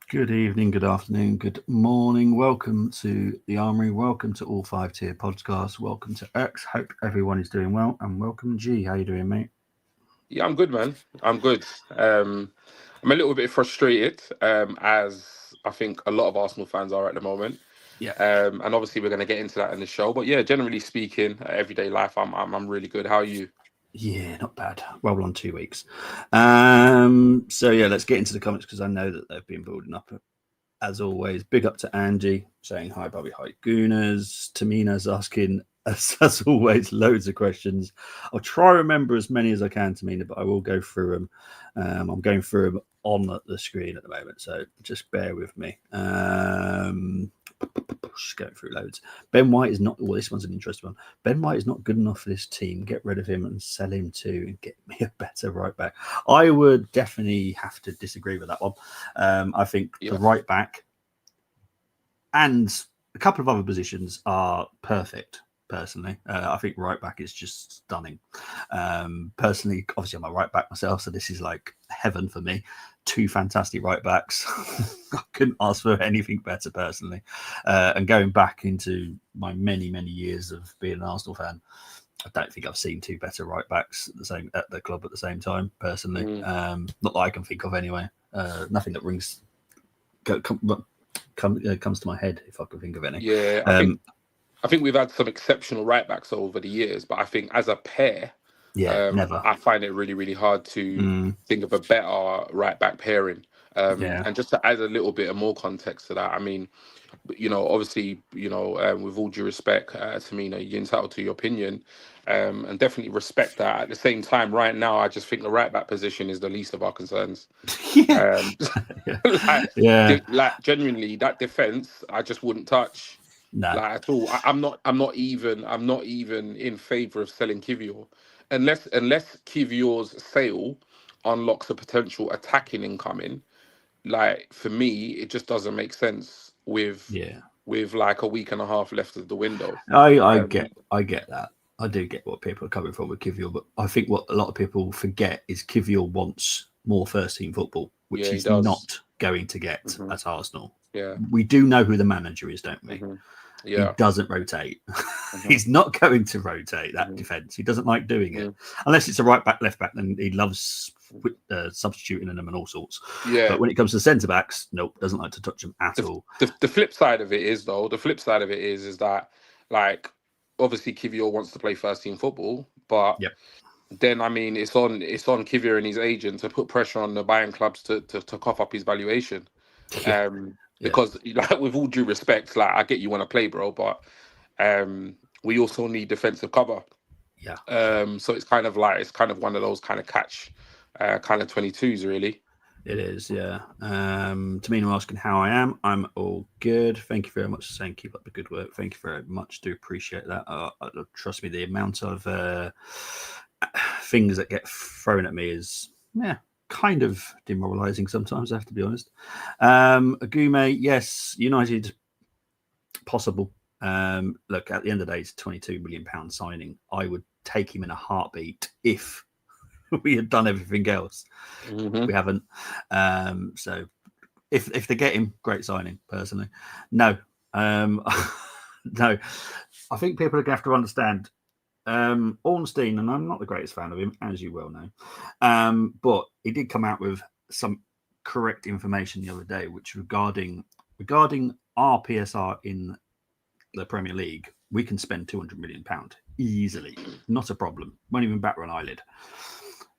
Good evening, good afternoon, good morning. Welcome to the Armory. Welcome to All Five Tier Podcast. Welcome to X. Hope everyone is doing well. And welcome, G. How you doing, mate? Yeah, I'm good, man. I'm good. I'm a little bit frustrated, as I think a lot of Arsenal fans are at the moment. Yeah. And obviously we're going to get into that in the show. But yeah, generally speaking, everyday life, I'm really good. How are you? Yeah, not bad. Well on 2 weeks. So yeah, let's get into the comments because I know that they've been building up. As always, big up to Angie saying hi, Bobby, hi, Gooners. Tamina's asking, as always, loads of questions. I'll try to remember as many as I can, Tamina, but I will go through them. I'm going through them on the screen at the moment, so just bear with me. Just going through loads. Ben White is not. Well, this one's an interesting one. Ben White is not good enough for this team. Get rid of him and sell him too, and get me a better right back. I would definitely have to disagree with that one. I think the Yeah. right back and a couple of other positions are perfect. Personally, I think right back is just stunning. Personally, obviously, I'm a right back myself, so this is like heaven for me. Two fantastic right backs. I couldn't ask for anything better, personally. And going back into my many, many years of being an Arsenal fan, I don't think I've seen two better right backs at the club at the same time. Personally, Mm, not that I can think of anyway. Nothing that rings comes to my head if I can think of any. yeah, Um, I think we've had some exceptional right backs over the years, but I think as a pair, yeah, never. I find it really, really hard to Mm, think of a better right back pairing. yeah, And just to add a little bit of more context to that, I mean, obviously, with all due respect, Tamina, you're entitled to your opinion, and definitely respect that. At the same time, right now, I just think the right back position is the least of our concerns. yeah, Um, yeah, like, yeah. genuinely, that defense, I just wouldn't touch, No, like at all. I'm not even in favor of selling Kivior, unless Kivior's sale unlocks a potential attacking incoming. Like for me, it just doesn't make sense yeah. with like a week and a half left of the window. I Um, get that. I do get what people are coming from with Kivior, but I think what a lot of people forget is Kivior wants more first team football, which yeah, he he's does. not going to get Hmm. at Arsenal. Yeah. We do know who the manager is, don't we? Hmm. He Yeah. doesn't rotate. Hmm. He's not going to rotate that Hmm. defence. He doesn't like doing it Hmm. unless it's a right back, left back. Then he loves substituting them and all sorts. Yeah. But when it comes to centre backs, nope, doesn't like to touch them at The, all. the flip side of it is though, the flip side of it is that like obviously Kivior wants to play first team football, but Yep. then I mean it's on Kivior and his agent to put pressure on the buying clubs to cough up his valuation. Yeah. Yeah. Because like with all due respect, like I get you want to play, bro, but we also need defensive cover. Yeah. So it's kind of one of those kind of catch kind of 22s really. It is, yeah. Tamina asking how I am. I'm all good. Thank you very much for saying keep up the good work. Thank you very much. Do appreciate that. Trust me, the amount of things that get thrown at me is, yeah, kind of demoralising sometimes, I have to be honest. Agume, yes, United, possible. Look, at the end of the day, it's a £22 million signing. I would take him in a heartbeat if we had done everything else. Hmm. We haven't. So if they get him, great signing. Personally, no, no. I think people are going to have to understand. Ornstein, and I'm not the greatest fan of him, as you well know, but he did come out with some correct information the other day, which regarding our PSR in the Premier League, we can spend £200 million easily, not a problem. Won't even batter an eyelid.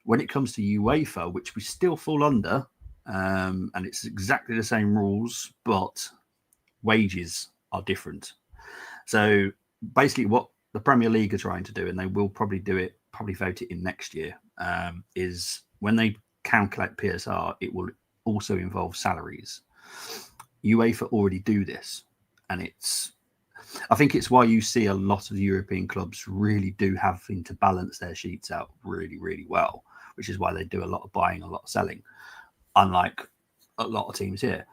When it comes to UEFA, which we still fall under, and it's exactly the same rules, but wages are different. So basically, what the Premier League are trying to do, and they will probably do it, probably vote it in next year, is when they calculate PSR, it will also involve salaries. UEFA already do this, and I think it's why you see a lot of European clubs really do having to balance their sheets out really, really well, which is why they do a lot of buying, a lot of selling, unlike a lot of teams here.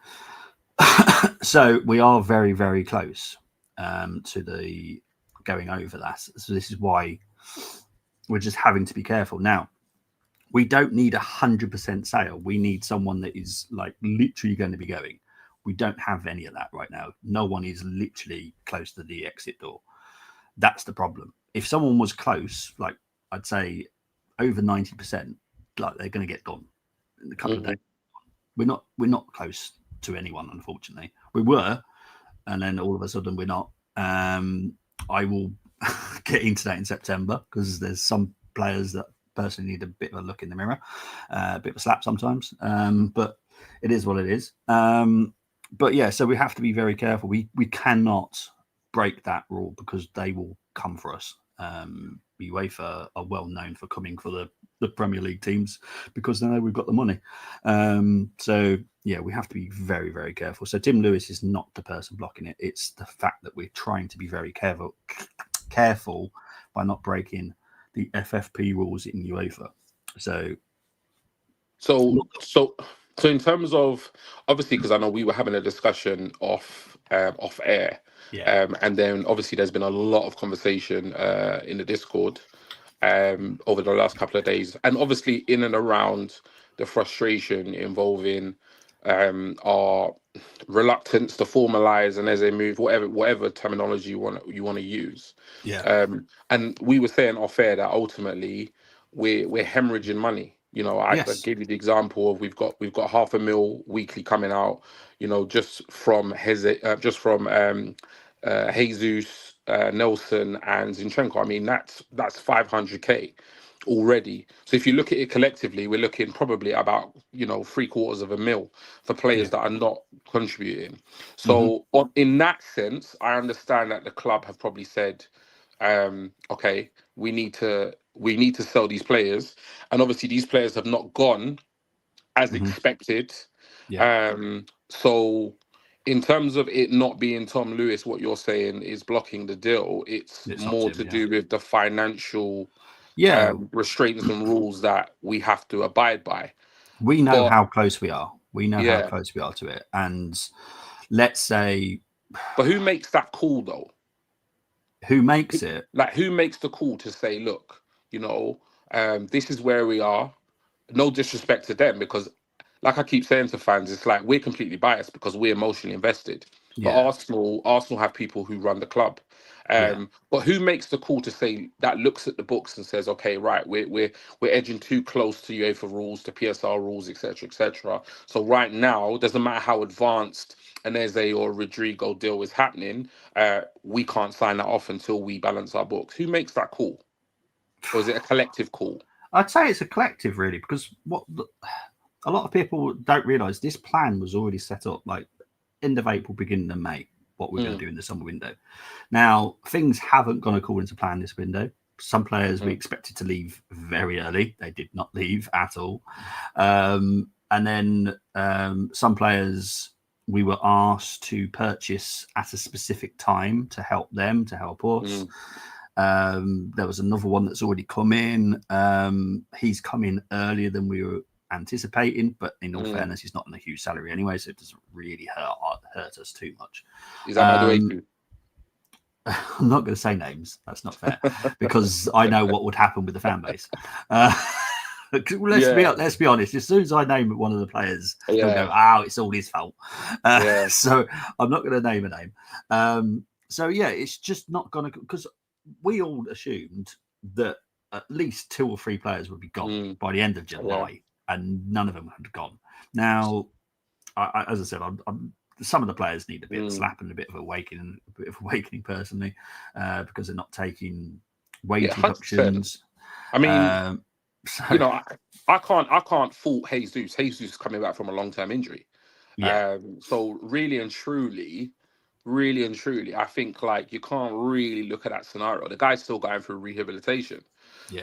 So we are very, very close to the going over that. So this is why we're just having to be careful. Now, we don't need 100% sale. We need someone that is like literally going to be going. We don't have any of that right now. No one is literally close to the exit door. That's the problem. If someone was close, like I'd say over 90%, like they're going to get gone in a couple of days. We're not close to anyone, unfortunately. We were, and then all of a sudden we're not. I will get into that in September because there's some players that personally need a bit of a look in the mirror, a bit of a slap sometimes. But it is what it is. But yeah, so we have to be very careful. We cannot break that rule because they will come for us. UEFA are well known for coming for the Premier League teams because they know we've got the money. So yeah, we have to be very, very careful. So Tim Lewis is not the person blocking it. It's the fact that we're trying to be very careful by not breaking the FFP rules in UEFA. So in terms of, obviously, because I know we were having a discussion off air, and then obviously there's been a lot of conversation in the Discord over the last couple of days, and obviously in and around the frustration involving our reluctance to formalize and as they move, whatever terminology you want to use. And we were saying off air that ultimately we're hemorrhaging money. I gave you the example of we've got $500,000 weekly coming out, just from Jesus, Nelson, and Zinchenko. I mean, that's 500K already. So if you look at it collectively, we're looking probably about $750,000 for players that are not contributing. So in that sense, I understand that the club have probably said, okay, we need to sell these players, and obviously these players have not gone as expected. So in terms of it not being Tom Lewis, what you're saying is blocking the deal. It's more to do with the financial restraints and rules that we have to abide by. We know how close we are. We know how close we are to it. And let's say... But who makes that call, though? Who makes it? Like, who makes the call to say, look, this is where we are. No disrespect to them, because like I keep saying to fans, it's like we're completely biased because we're emotionally invested. But Arsenal have people who run the club. But who makes the call to say that, looks at the books and says, okay, right, we're edging too close to UEFA rules, to PSR rules, etc., etc. So right now, doesn't matter how advanced an Eze or Rodrigo deal is happening, we can't sign that off until we balance our books. Who makes that call? Or is it a collective call? I'd say it's a collective, really, because a lot of people don't realise, this plan was already set up, like end of April, beginning of May, what we're going to do in the summer window. Now, things haven't gone according to plan this window. Some players we expected to leave very early. They did not leave at all. And then some players we were asked to purchase at a specific time to help them, to help us. There was another one that's already come in. He's come in earlier than we were anticipating, but in all fairness, he's not on a huge salary anyway, so it doesn't really hurt us too much. Is that Madueke? I'm not going to say names. That's not fair because I know what would happen with the fan base. Let's be honest. As soon as I name one of the players, they'll go, "Oh, it's all his fault." So I'm not going to name a name. So yeah, it's just not going to, because we all assumed that at least 2 or 3 players would be gone by the end of July, and none of them had gone. Now, as I said, some of the players need a bit of a slap and a bit of awakening personally, because they're not taking wage reductions. I mean, I can't fault Jesus. Jesus is coming back from a long-term injury. So really and truly, I think like you can't really look at that scenario. The guy's still going through rehabilitation.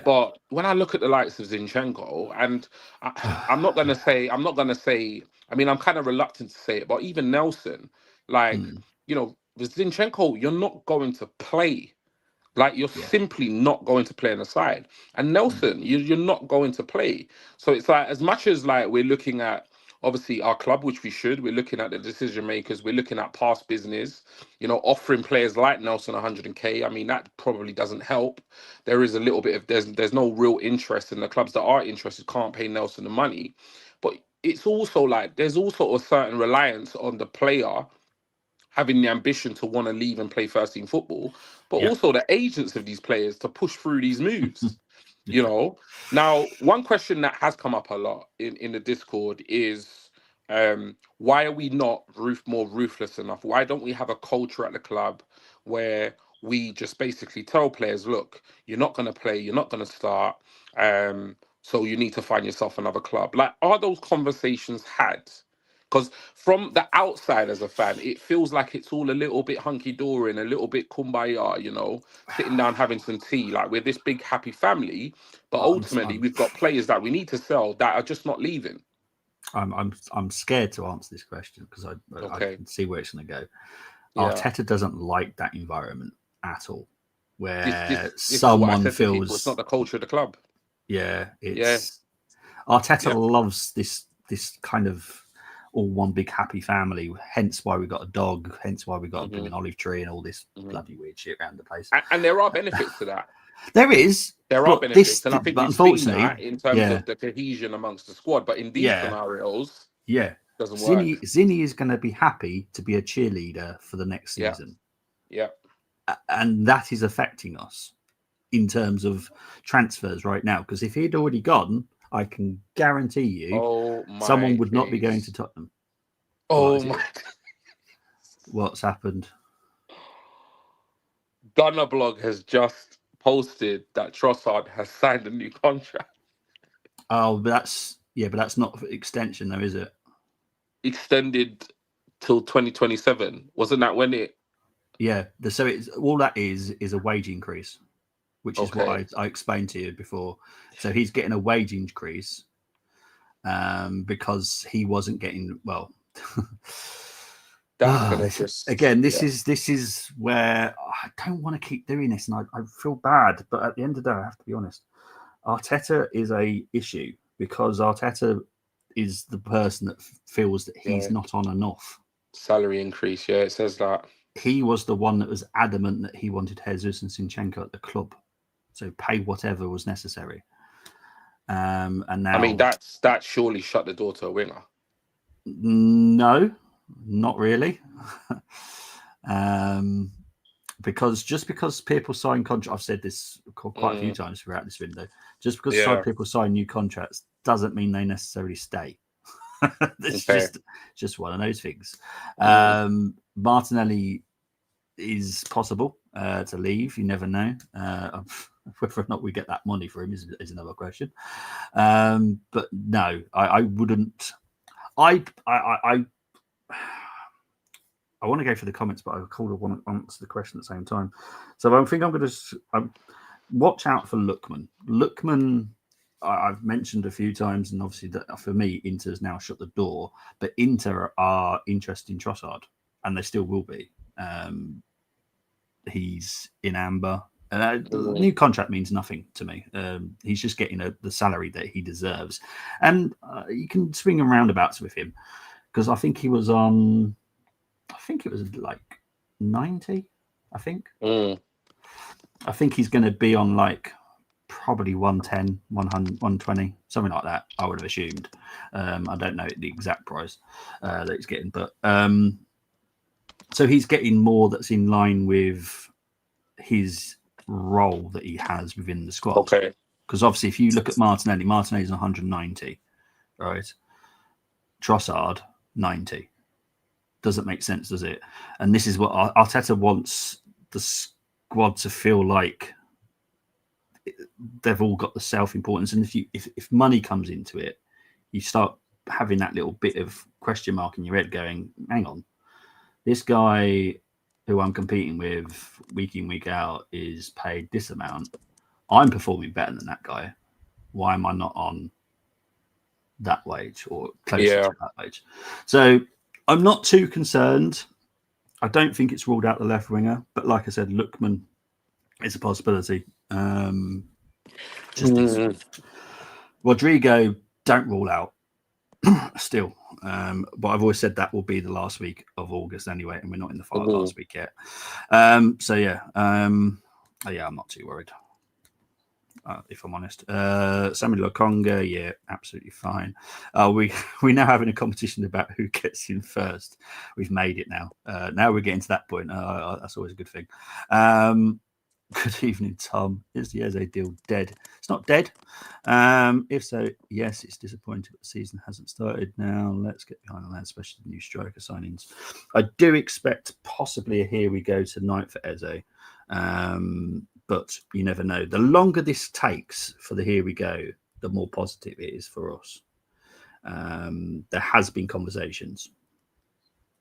But when I look at the likes of Zinchenko, and I'm not gonna say, I mean, I'm kind of reluctant to say it, but even Nelson, like, with Zinchenko, you're not going to play. Like, you're simply not going to play on the side. And Nelson, you're not going to play. So it's like, as much as like we're looking at, obviously, our club, which we should, we're looking at the decision makers, we're looking at past business, offering players like Nelson 100K. I mean, that probably doesn't help. There is a little bit of, there's no real interest, and the clubs that are interested can't pay Nelson the money. But it's also like there's also a certain reliance on the player having the ambition to want to leave and play first team football, but Yeah. also the agents of these players to push through these moves. Yeah. You know, now one question that has come up a lot in the Discord is why are we not more ruthless enough? Why don't we have a culture at the club where we just basically tell players, look, you're not going to play, you're not going to start, so you need to find yourself another club. Like, are those conversations had? Because from the outside as a fan, it feels like it's all a little bit hunky dory and a little bit kumbaya, you know, sitting down having some tea. Like, we're this big happy family, but ultimately we've got players that we need to sell that are just not leaving. I'm scared to answer this question because I can see where it's going to go. Yeah. Arteta doesn't like that environment at all, where this someone is feels people, it's not the culture of the club. Yeah, Arteta loves this kind of all one big happy family. Hence why we got a dog. Hence why we got a blooming olive tree and all this bloody weird shit around the place. And there are benefits to that. There are benefits, and I think we've seen that in terms of the cohesion amongst the squad. But in these scenarios, doesn't work. Zinni is going to be happy to be a cheerleader for the next season. Yeah, and that is affecting us in terms of transfers right now. Because if he'd already gone, I can guarantee you, someone would not be going to Tottenham. Oh my! What's happened? Gunner Blog has just posted that Trossard has signed a new contract. Oh, but that's not for extension, though, is it? Extended till 2027. Wasn't that when it? Yeah. So it's all that is a wage increase, which is what I explained to you before. So he's getting a wage increase because he wasn't getting This is where I don't want to keep doing this, and I feel bad, but at the end of the day, I have to be honest. Arteta is a issue because Arteta is the person that feels that he's not on enough salary increase. Yeah, it says that he was the one that was adamant that he wanted Jesus and Zinchenko at the club, so pay whatever was necessary. And now, I mean, that surely shut the door to a winger. No, not really. Because people sign contracts, I've said this quite a few times throughout this window. Just because people sign new contracts doesn't mean they necessarily stay. It's just one of those things. Martinelli is possible to leave. You never know. Whether or not we get that money for him is another question. But no, I wouldn't. I want to go for the comments, but I want to answer the question at the same time. So I think I'm going to watch out for Lookman. Lookman, I've mentioned a few times, and obviously that for me, Inter's now shut the door. But Inter are interested in Trossard, and they still will be. He's in amber. The new contract means nothing to me. He's just getting the salary that he deserves, and you can swing and roundabouts with him because I think he was on. I think it was like 90. I think he's going to be on like probably 110, 100, 120, something like that. I would have assumed. I don't know the exact price that he's getting, but so he's getting more that's in line with his role that he has within the squad. Okay. Because obviously, if you look at Martinelli's 190, right? Trossard 90. Doesn't make sense, does it? And this is what Arteta wants the squad to feel like they've all got the self-importance. And if money comes into it, you start having that little bit of question mark in your head going, hang on, this guy who I'm competing with week in, week out is paid this amount. I'm performing better than that guy. Why am I not on that wage or close to that wage? So I'm not too concerned. I don't think it's ruled out the left winger, but like I said, Lookman is a possibility. Rodrigo, don't rule out still. But I've always said that will be the last week of August anyway, and we're not in the last week yet. I'm not too worried. if I'm honest. Samuel Lokonga, yeah, absolutely fine. We now having a competition about who gets in first. We've made it now. Now we're getting to that point. That's always a good thing. Good evening, Tom. Is the Eze deal dead? It's not dead. If so, yes, it's disappointing, but the season hasn't started now. Let's get behind the land, especially the new striker signings. I do expect possibly a here we go tonight for Eze, but you never know. The longer this takes for the here we go, the more positive it is for us. There has been conversations,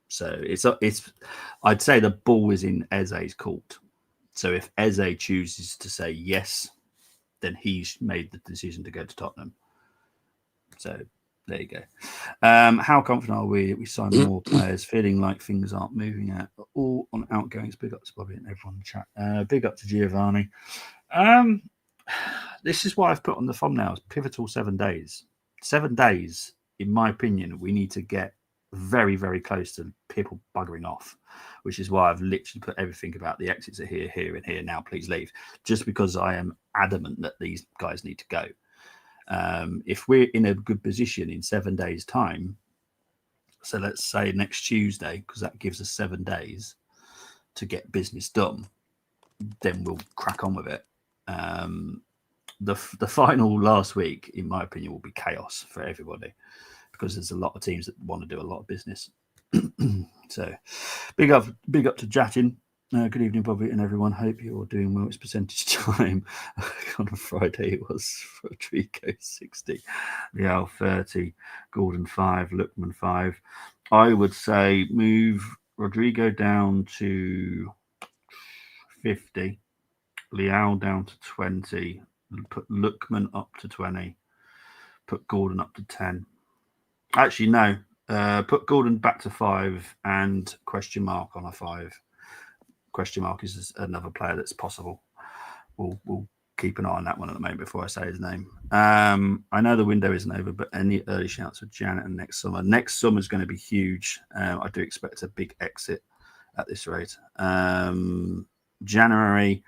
so it's. I'd say the ball is in Eze's court. So if Eze chooses to say yes, then he's made the decision to go to Tottenham. So there you go. How confident are we that we sign more players? Feeling like things aren't moving at all on outgoings. Big up to Bobby and everyone in the chat. Big up to Giovanni. This is why I've put on the thumbnails pivotal 7 days. 7 days, in my opinion, we need to get very, very close to people buggering off, which is why I've literally put everything about the exits are here, here, and here. Now, please leave. Just because I am adamant that these guys need to go. If we're in a good position in 7 days' time, so let's say next Tuesday, because that gives us 7 days to get business done, then we'll crack on with it. The final last week, in my opinion, will be chaos for everybody because there's a lot of teams that want to do a lot of business. So big up to Jatin. Good evening, Bobby, and everyone. Hope you're doing well. It's percentage time. On a Friday, it was Rodrigo 60, Real 30, Gordon 5, Lookman 5. I would say move Rodrigo down to 50, Leao down to 20, put Lookman up to 20, put Gordon up to 10. Actually, no. Put Gordon back to 5 and question mark on a 5. Question mark is another player that's possible. We'll keep an eye on that one at the moment before I say his name. I know the window isn't over, but any early shouts for Janet and next summer? Next summer is going to be huge. I do expect a big exit at this rate. January,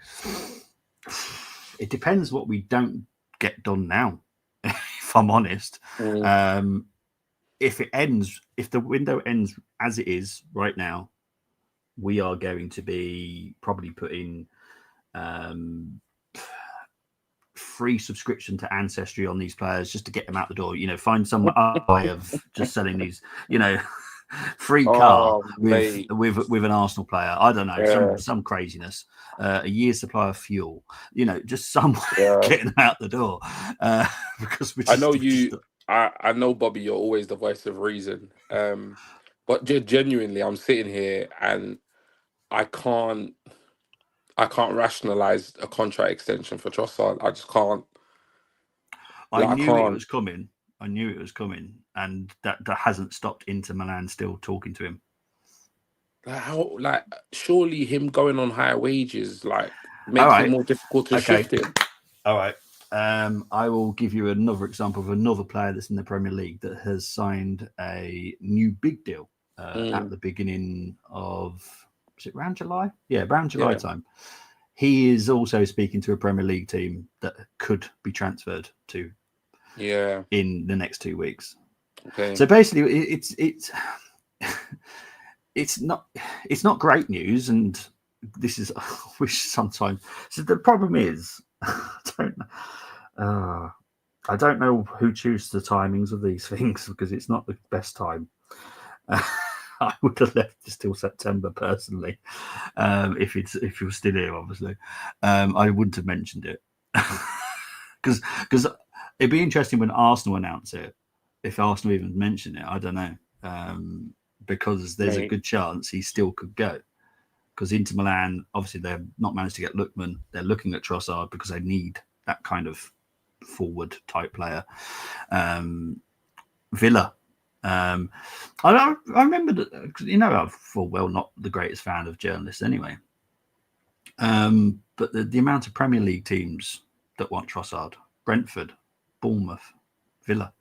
it depends what we don't get done now, if I'm honest. If the window ends as it is right now, we are going to be probably putting free subscription to Ancestry on these players just to get them out the door. Find some way of just selling these, free car with an Arsenal player. I don't know, some craziness. A year's supply of fuel. Just some way of getting them out the door. Because I know, Bobby, you're always the voice of reason. But genuinely, I'm sitting here and I can't rationalize a contract extension for Trossard. I just can't. I knew it was coming, and that hasn't stopped Inter Milan still talking to him. Surely him going on higher wages makes it more difficult to shift him. All right. I will give you another example of another player that's in the Premier League that has signed a new big deal at the beginning of, was it around July? Yeah, around July time. He is also speaking to a Premier League team that could be transferred to in the next 2 weeks. Okay. So basically, it's not great news, and this is which sometimes. So the problem is, I don't know who chooses the timings of these things because it's not the best time. I would have left this till September personally, if you were still here, obviously. I wouldn't have mentioned it because it'd be interesting when Arsenal announce it. If Arsenal even mention it, I don't know, because there's a good chance he still could go. Because Inter Milan, obviously, they've not managed to get Lookman. They're looking at Trossard because they need that kind of forward type player. Villa. I remember that, I'm full well not the greatest fan of journalists anyway. But the amount of Premier League teams that want Trossard, Brentford, Bournemouth, Villa,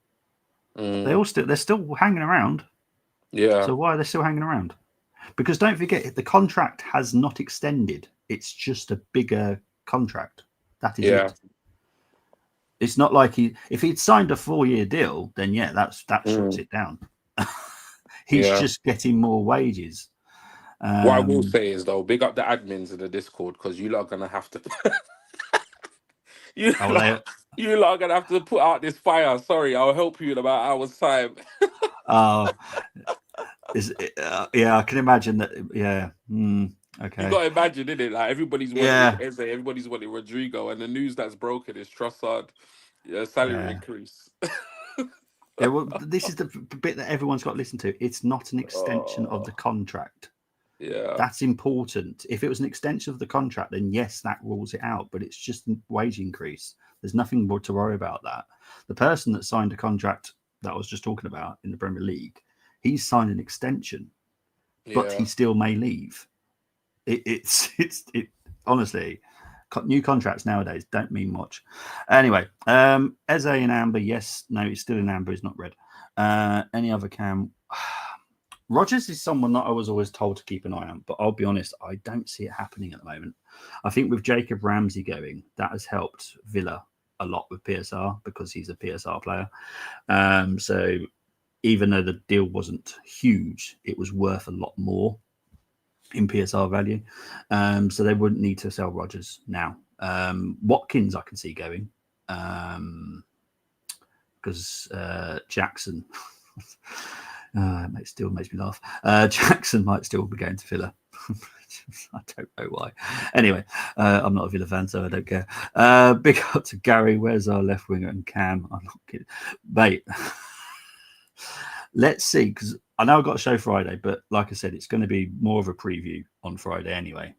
they're still hanging around. Yeah. So why are they still hanging around? Because don't forget, the contract has not extended. It's just a bigger contract. That is it. It's not like if he'd signed a 4-year deal, then yeah, that shuts it down. He's just getting more wages. What I will say is though, big up the admins in the Discord, because you lot are gonna have to you lot are gonna have to put out this fire. Sorry, I'll help you in about an hour's time. Yeah, I can imagine that. Yeah. Okay. You got to imagine, innit? Like everybody's wanting Eze, everybody's wanting Rodrigo, and the news that's broken is Trossard salary increase. Yeah, well, this is the bit that everyone's got to listen to. It's not an extension of the contract. Yeah, that's important. If it was an extension of the contract, then yes, that rules it out. But it's just a wage increase. There's nothing more to worry about that. The person that signed a contract that I was just talking about in the Premier League, he's signed an extension, but he still may leave. It's honestly, new contracts nowadays don't mean much. Anyway, Eze in amber, yes, no, he's still in amber, he's not red. Any other cam? Rodgers is someone that I was always told to keep an eye on, but I'll be honest, I don't see it happening at the moment. I think with Jacob Ramsey going, that has helped Villa a lot with PSR because he's a PSR player. So even though the deal wasn't huge, it was worth a lot more in PSR value. So they wouldn't need to sell Rodgers now. Watkins I can see going because Jackson it still makes me laugh. Jackson might still be going to Villa. I don't know why. Anyway, I'm not a Villa fan, so I don't care. Big up to Gary. Where's our left winger and Cam? I'm not kidding. Mate, let's see, because I know I've got a show Friday, but like I said, it's going to be more of a preview on Friday anyway.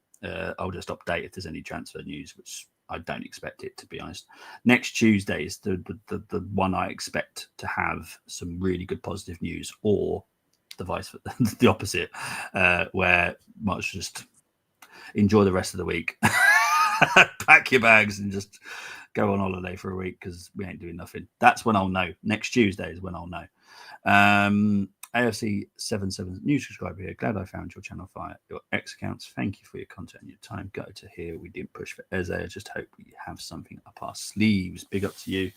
I'll just update if there's any transfer news, which I don't expect it, to be honest. Next Tuesday is the one I expect to have some really good positive news, or the opposite, where much just enjoy the rest of the week, pack your bags and just go on holiday for a week because we ain't doing nothing. That's when I'll know. Next Tuesday is when I'll know. AFC 77 new subscriber here. Glad I found your channel via your X accounts. Thank you for your content and your time. Go to here. We didn't push for Eze. I just hope we have something up our sleeves. Big up to you.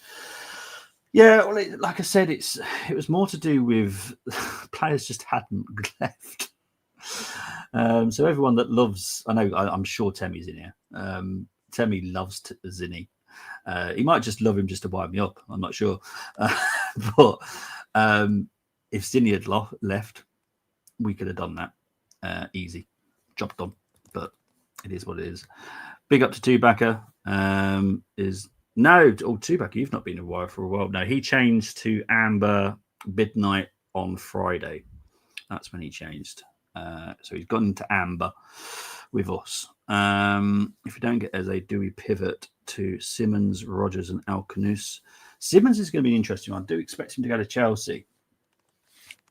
Yeah, well, like I said, it was more to do with players just hadn't left. So everyone that loves, I'm sure Temmie's in here. Temmie loves Zinni. He might just love him just to wind me up. I'm not sure. But if Zinni had left, we could have done that. Easy. Job done. But it is what it is. Big up to Tubacker. Tubacker, you've not been a wire for a while. No, he changed to amber midnight on Friday. That's when he changed. So he's gone into amber with us. If we don't get Eze, do we pivot to Simmons, Rodgers, and Alcanus? Simmons is going to be an interesting one. I do expect him to go to Chelsea.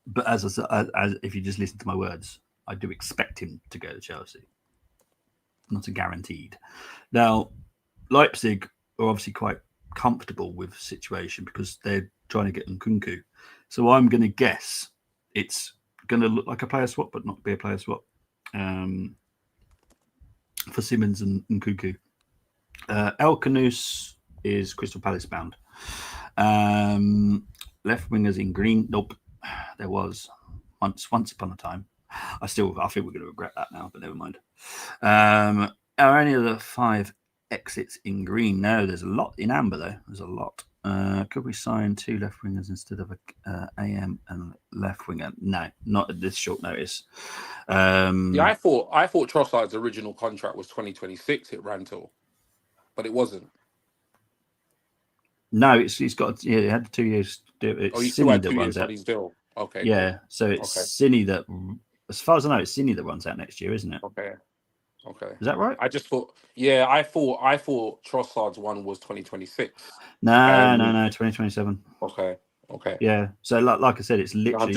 But as if you just listen to my words, I do expect him to go to Chelsea. Not a guaranteed. Now, Leipzig are obviously quite comfortable with the situation because they're trying to get Nkunku. So I'm going to guess it's going to look like a player swap, but not be a player swap for Simmons and Nkunku. Alcanus is Crystal Palace bound. Left wingers in green. Nope. There was once upon a time. I think we're going to regret that now, but never mind. Are any of the 5 exits in green? No, there's a lot in amber though. There's a lot. Could we sign 2 left wingers instead of a AM and left winger? No, not at this short notice. I thought Trossard's original contract was 2026. It ran till, but it wasn't. No, he's got. Yeah, he had 2 years. It's he still had 2 years on his deal. Okay. Yeah, cool. So it's Zinni that, as far as I know, it's Zinni that runs out next year, isn't it? Okay. Is that right? I just thought. Yeah, I thought Trossard's one was 2026. No, 2027. Okay. Yeah. So like I said, it's literally.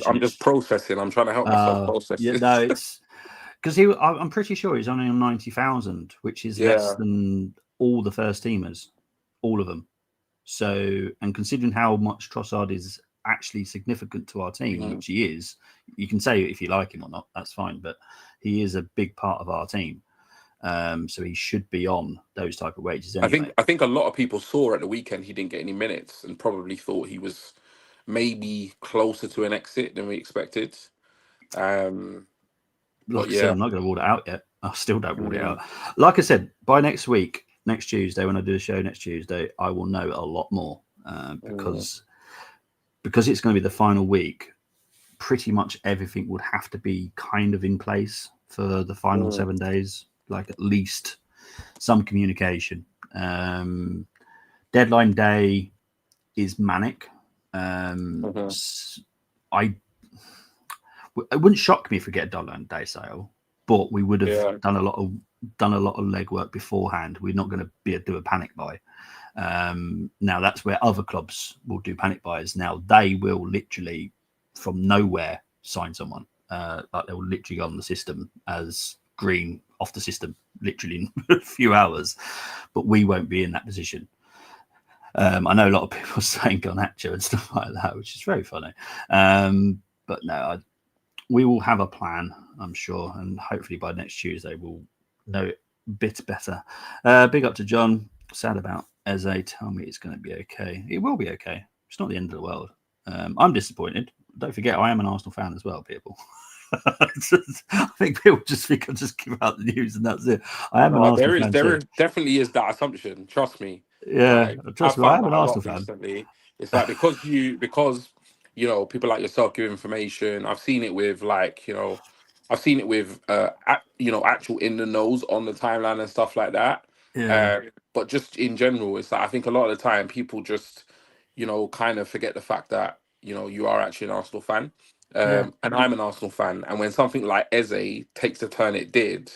I'm just processing. I'm trying to help myself process. Yeah, no, it's because I'm pretty sure he's only on 90,000, which is less than all the first teamers, all of them. So, and considering how much Trossard is actually significant to our team, which he is, you can say if you like him or not, that's fine, but he is a big part of our team. So he should be on those type of wages anyway. I think a lot of people saw at the weekend he didn't get any minutes and probably thought he was maybe closer to an exit than we expected. Like I said, yeah, I'm not going to rule it out yet. I still don't rule it out. Like I said, by next week, next Tuesday, when I do the show next Tuesday, I will know a lot more because it's going to be the final week. Pretty much everything would have to be kind of in place for the final 7 days, like at least some communication. Deadline day is manic. It wouldn't shock me if we get a deadline day sale, but we would have done a lot of legwork beforehand. We're not going to do a panic buy. Now that's where other clubs will do panic buys. Now they will literally from nowhere sign someone. Like they will literally go on the system as green off the system, literally in a few hours. But we won't be in that position. I know a lot of people saying Garnacho and stuff like that, which is very funny. But no, we will have a plan, I'm sure, and hopefully by next Tuesday we'll know it a bit better. Big up to John. Sad about Eze. Tell me it's going to be okay. It will be okay. It's not the end of the world. I'm disappointed. Don't forget, I am an Arsenal fan as well, people. I think people just think I just give out the news and that's it. I am an Arsenal fan. There definitely is that assumption. Trust me. Yeah, trust me. I am an Arsenal fan. Recently. It's like because you know, people like yourself give information. I've seen it with actual in the nose on the timeline and stuff like that. Yeah. But just in general, it's like I think a lot of the time people just, kind of forget the fact that, you are actually an Arsenal fan. And I'm an Arsenal fan. And when something like Eze takes the turn it did,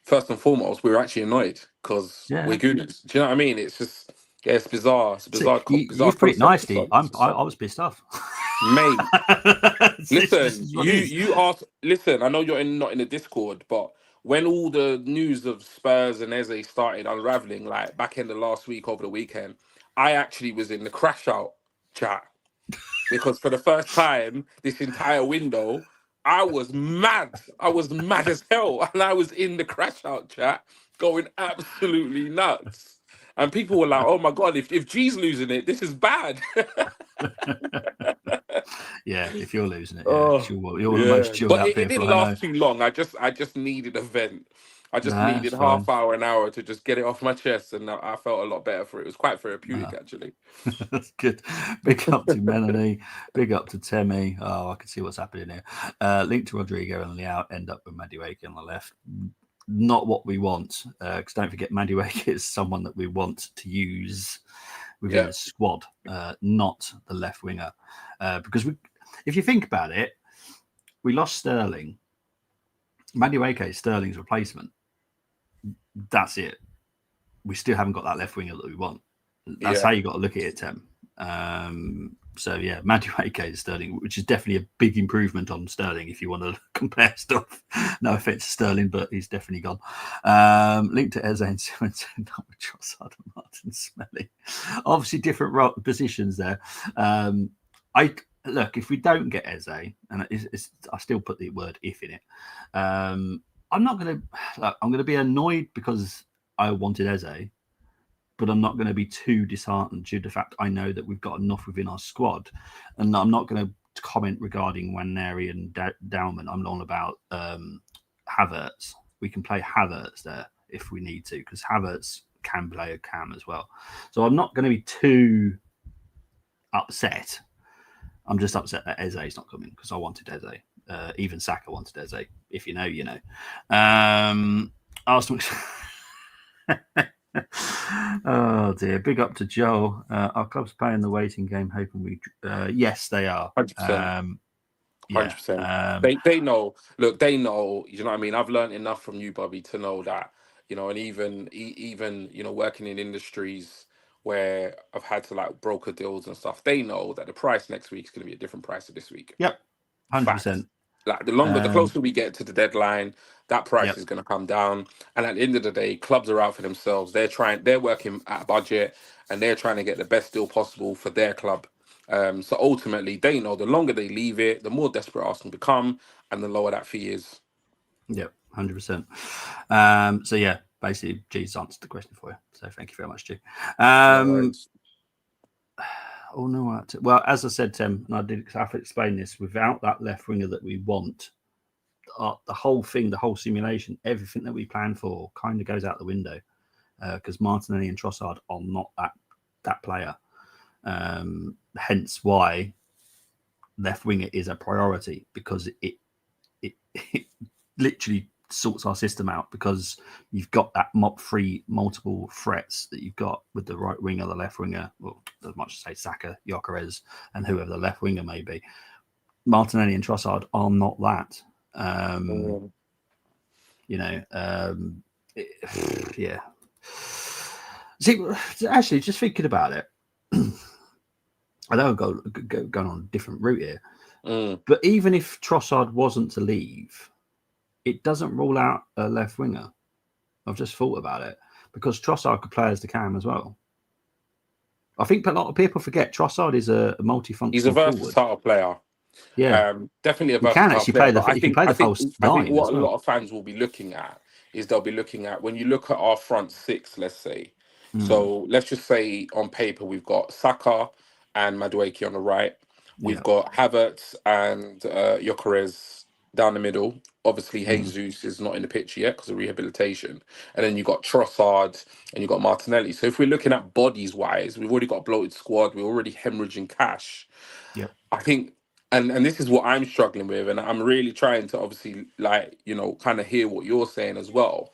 first and foremost, we were actually annoyed because we're Gooners. Do you know what I mean? It's just, it's bizarre. It's bizarre. You've put it nicely. I was pissed off. Mate, listen, you asked. Listen, I know you're not in the Discord, but when all the news of Spurs and Eze started unraveling, like back in the last week over the weekend, I actually was in the crash out chat because for the first time this entire window, I was mad. I was mad as hell, and I was in the crash out chat going absolutely nuts. And people were like, "Oh my god, if G's losing it, this is bad." Yeah, if you're losing it, you're the most chilled out people. It didn't last too long. I just needed a vent. I just needed half hour, an hour to just get it off my chest, and I felt a lot better for it. It was quite therapeutic, actually. That's good. Big up to Melanie. Big up to Temi. Oh, I can see what's happening here. Link to Rodrigo and Leao end up with Madueke on the left. Not what we want, because don't forget, Madueke is someone that we want to use within the squad, not the left winger. Because if you think about it, we lost Sterling. Madueke is Sterling's replacement. That's it. We still haven't got that left winger that we want. That's how you got to look at it, Tem. So yeah, Madueke is Sterling, which is definitely a big improvement on Sterling if you want to compare stuff. No offense to Sterling, but he's definitely gone. Linked to Eze and Simmons, not with Trossard and Martin Smelly. Obviously, different positions there. Look, if we don't get Eze, and I still put the word "if" in it, I'm going to be annoyed because I wanted Eze. But I'm not going to be too disheartened due to the fact I know that we've got enough within our squad. And I'm not going to comment regarding Nwaneri and Dauman. I'm all about Havertz. We can play Havertz there if we need to, because Havertz can play a cam as well. So I'm not going to be too upset. I'm just upset that Eze is not coming because I wanted Eze. Even Saka wanted Eze. If you know, you know. Arsenal... Oh dear, big up to Joel. Our club's playing the waiting game, hoping we yes they are 100%. 100%. They know, look, they know, you know what I mean. I've learned enough from you, Bobby, to know that, and even working in industries where I've had to like broker deals and stuff, they know that the price next week is going to be a different price to this week. Yep, 100%. Like the closer we get to the deadline, that price is going to come down. And at the end of the day, clubs are out for themselves. They're working at a budget, and they're trying to get the best deal possible for their club. So ultimately, they know the longer they leave it, the more desperate Arsenal become, and the lower that fee is. Yep, 100%. So yeah, basically, G's answered the question for you. So thank you very much, G. No worries. Oh no! Well, as I said, Tim, and I did have to explain this. Without that left winger that we want, the whole thing, the whole simulation, everything that we plan for, kind of goes out the window because Martinelli and Trossard are not that player. Hence why left winger is a priority, because it literally sorts our system out, because you've got that free multiple threats that you've got with the right winger, the left winger, well, as much as say Saka, Gyökeres, and whoever the left winger may be. Martinelli and Trossard are not that. Yeah. See, actually, just thinking about it, I know I'm going on a different route here, but even if Trossard wasn't to leave, it doesn't rule out a left winger. I've just thought about it, because Trossard could play as the cam as well. I think a lot of people forget Trossard is a multifunctional. He's a versatile player. Yeah, definitely a versatile player. I think what a lot of fans will be looking at is they'll be looking at, when you look at our front six, let's say. So let's just say on paper we've got Saka and Madueke on the right. We've got Havertz and Gyökeres down the middle. Obviously, Jesus is not in the picture yet because of rehabilitation. And then you got Trossard and you got Martinelli. So if we're looking at bodies wise, we've already got a bloated squad. We're already hemorrhaging cash. Yeah, I think, and this is what I'm struggling with, and I'm really trying to obviously, like, you know, kind of hear what you're saying as well.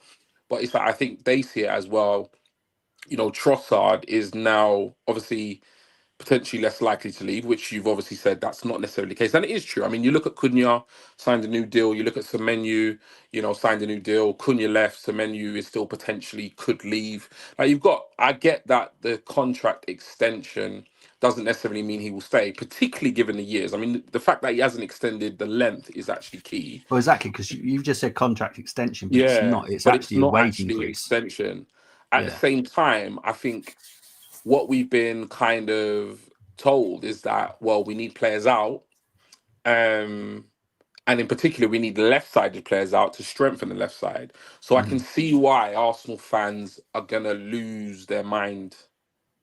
But it's like, I think they see it as well. You know, Trossard is now obviously potentially less likely to leave, which you've obviously said that's not necessarily the case. And it is true. I mean, you look at Cunha, signed a new deal. You look at Semenyo, you know, signed a new deal. Cunha left. Semenyo is still potentially could leave. Like, I get that the contract extension doesn't necessarily mean he will stay, particularly given the years. I mean, the fact that he hasn't extended the length is actually key. Well, exactly, because you've just said contract extension, but it's actually a wage increase. Extension. At the same time, I think what we've been kind of told is that, well, we need players out. And in particular, we need left-sided players out to strengthen the left side. So I can see why Arsenal fans are gonna lose their mind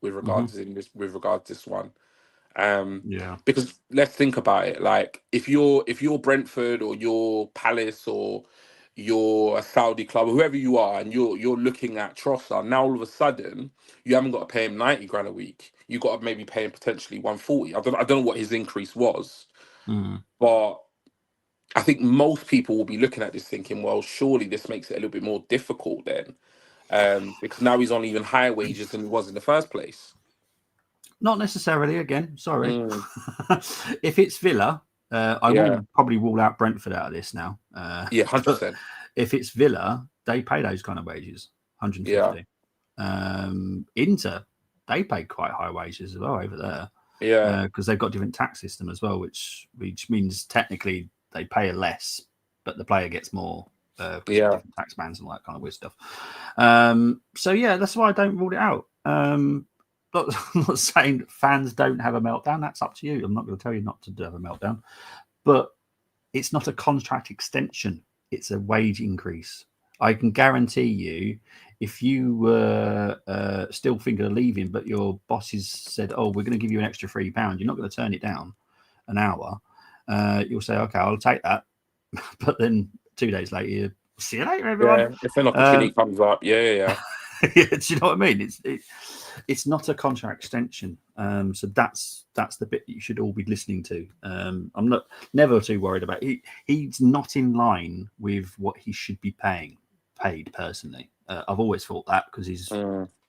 with regards to this one. Because let's think about it. Like, if you're Brentford or you're Palace or you're a Saudi club or whoever you are, and you're looking at Trossard, now all of a sudden you haven't got to pay him 90 grand a week. You got to maybe pay him potentially 140. I don't know what his increase was, but I think most people will be looking at this thinking, well, surely this makes it a little bit more difficult then, because now he's on even higher wages than he was in the first place. Not necessarily. Again, sorry. If it's Villa, I will probably rule out Brentford out of this now. 100%. If it's Villa, they pay those kind of wages, 150. Inter, they pay quite high wages as well over there. Because they've got different tax system as well, which means technically they pay less, but the player gets more. Different tax bands and all that kind of weird stuff. So yeah, that's why I don't rule it out. I'm not saying fans don't have a meltdown. That's up to you. I'm not going to tell you not to have a meltdown, but it's not a contract extension. It's a wage increase. I can guarantee you, if you were still thinking of leaving, but your bosses said, "Oh, we're going to give you an extra £3," you're not going to turn it down an hour. You'll say, "Okay, I'll take that," but then 2 days later, you see you later, everyone. If an opportunity comes up, do you know what I mean? It's not a contract extension, so that's the bit that you should all be listening to. I'm never too worried about it. He's not in line with what he should be paid personally. I've always thought that, because he's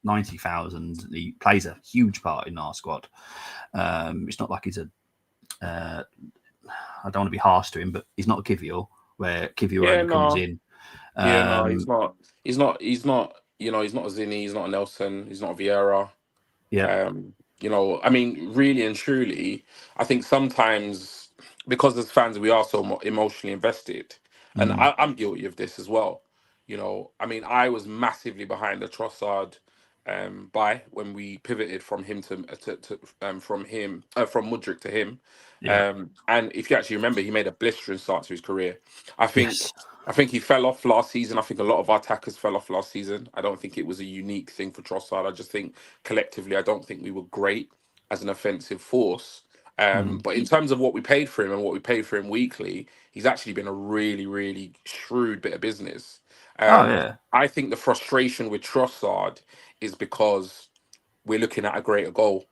90,000. He plays a huge part in our squad. It's not like he's I don't want to be harsh to him, but he's not a Kivior, where Kivior only comes in. No, he's not. He's not. You know, he's not a Zinni, he's not a Nelson, he's not a Vieira. You know, I mean, really and truly, I think sometimes, because as fans we are so emotionally invested, and I'm guilty of this as well. You know, I mean, I was massively behind the Trossard buy when we pivoted from him from Mudryk to him. Yeah. And if you actually remember, he made a blistering start to his career. I think Yes. I think he fell off last season. I think a lot of our attackers fell off last season. I don't think it was a unique thing for Trossard. I just think collectively, I don't think we were great as an offensive force. But in terms of what we paid for him and what we paid for him weekly, he's actually been a really, really shrewd bit of business. Oh yeah. I think the frustration with Trossard is because we're looking at a greater goal.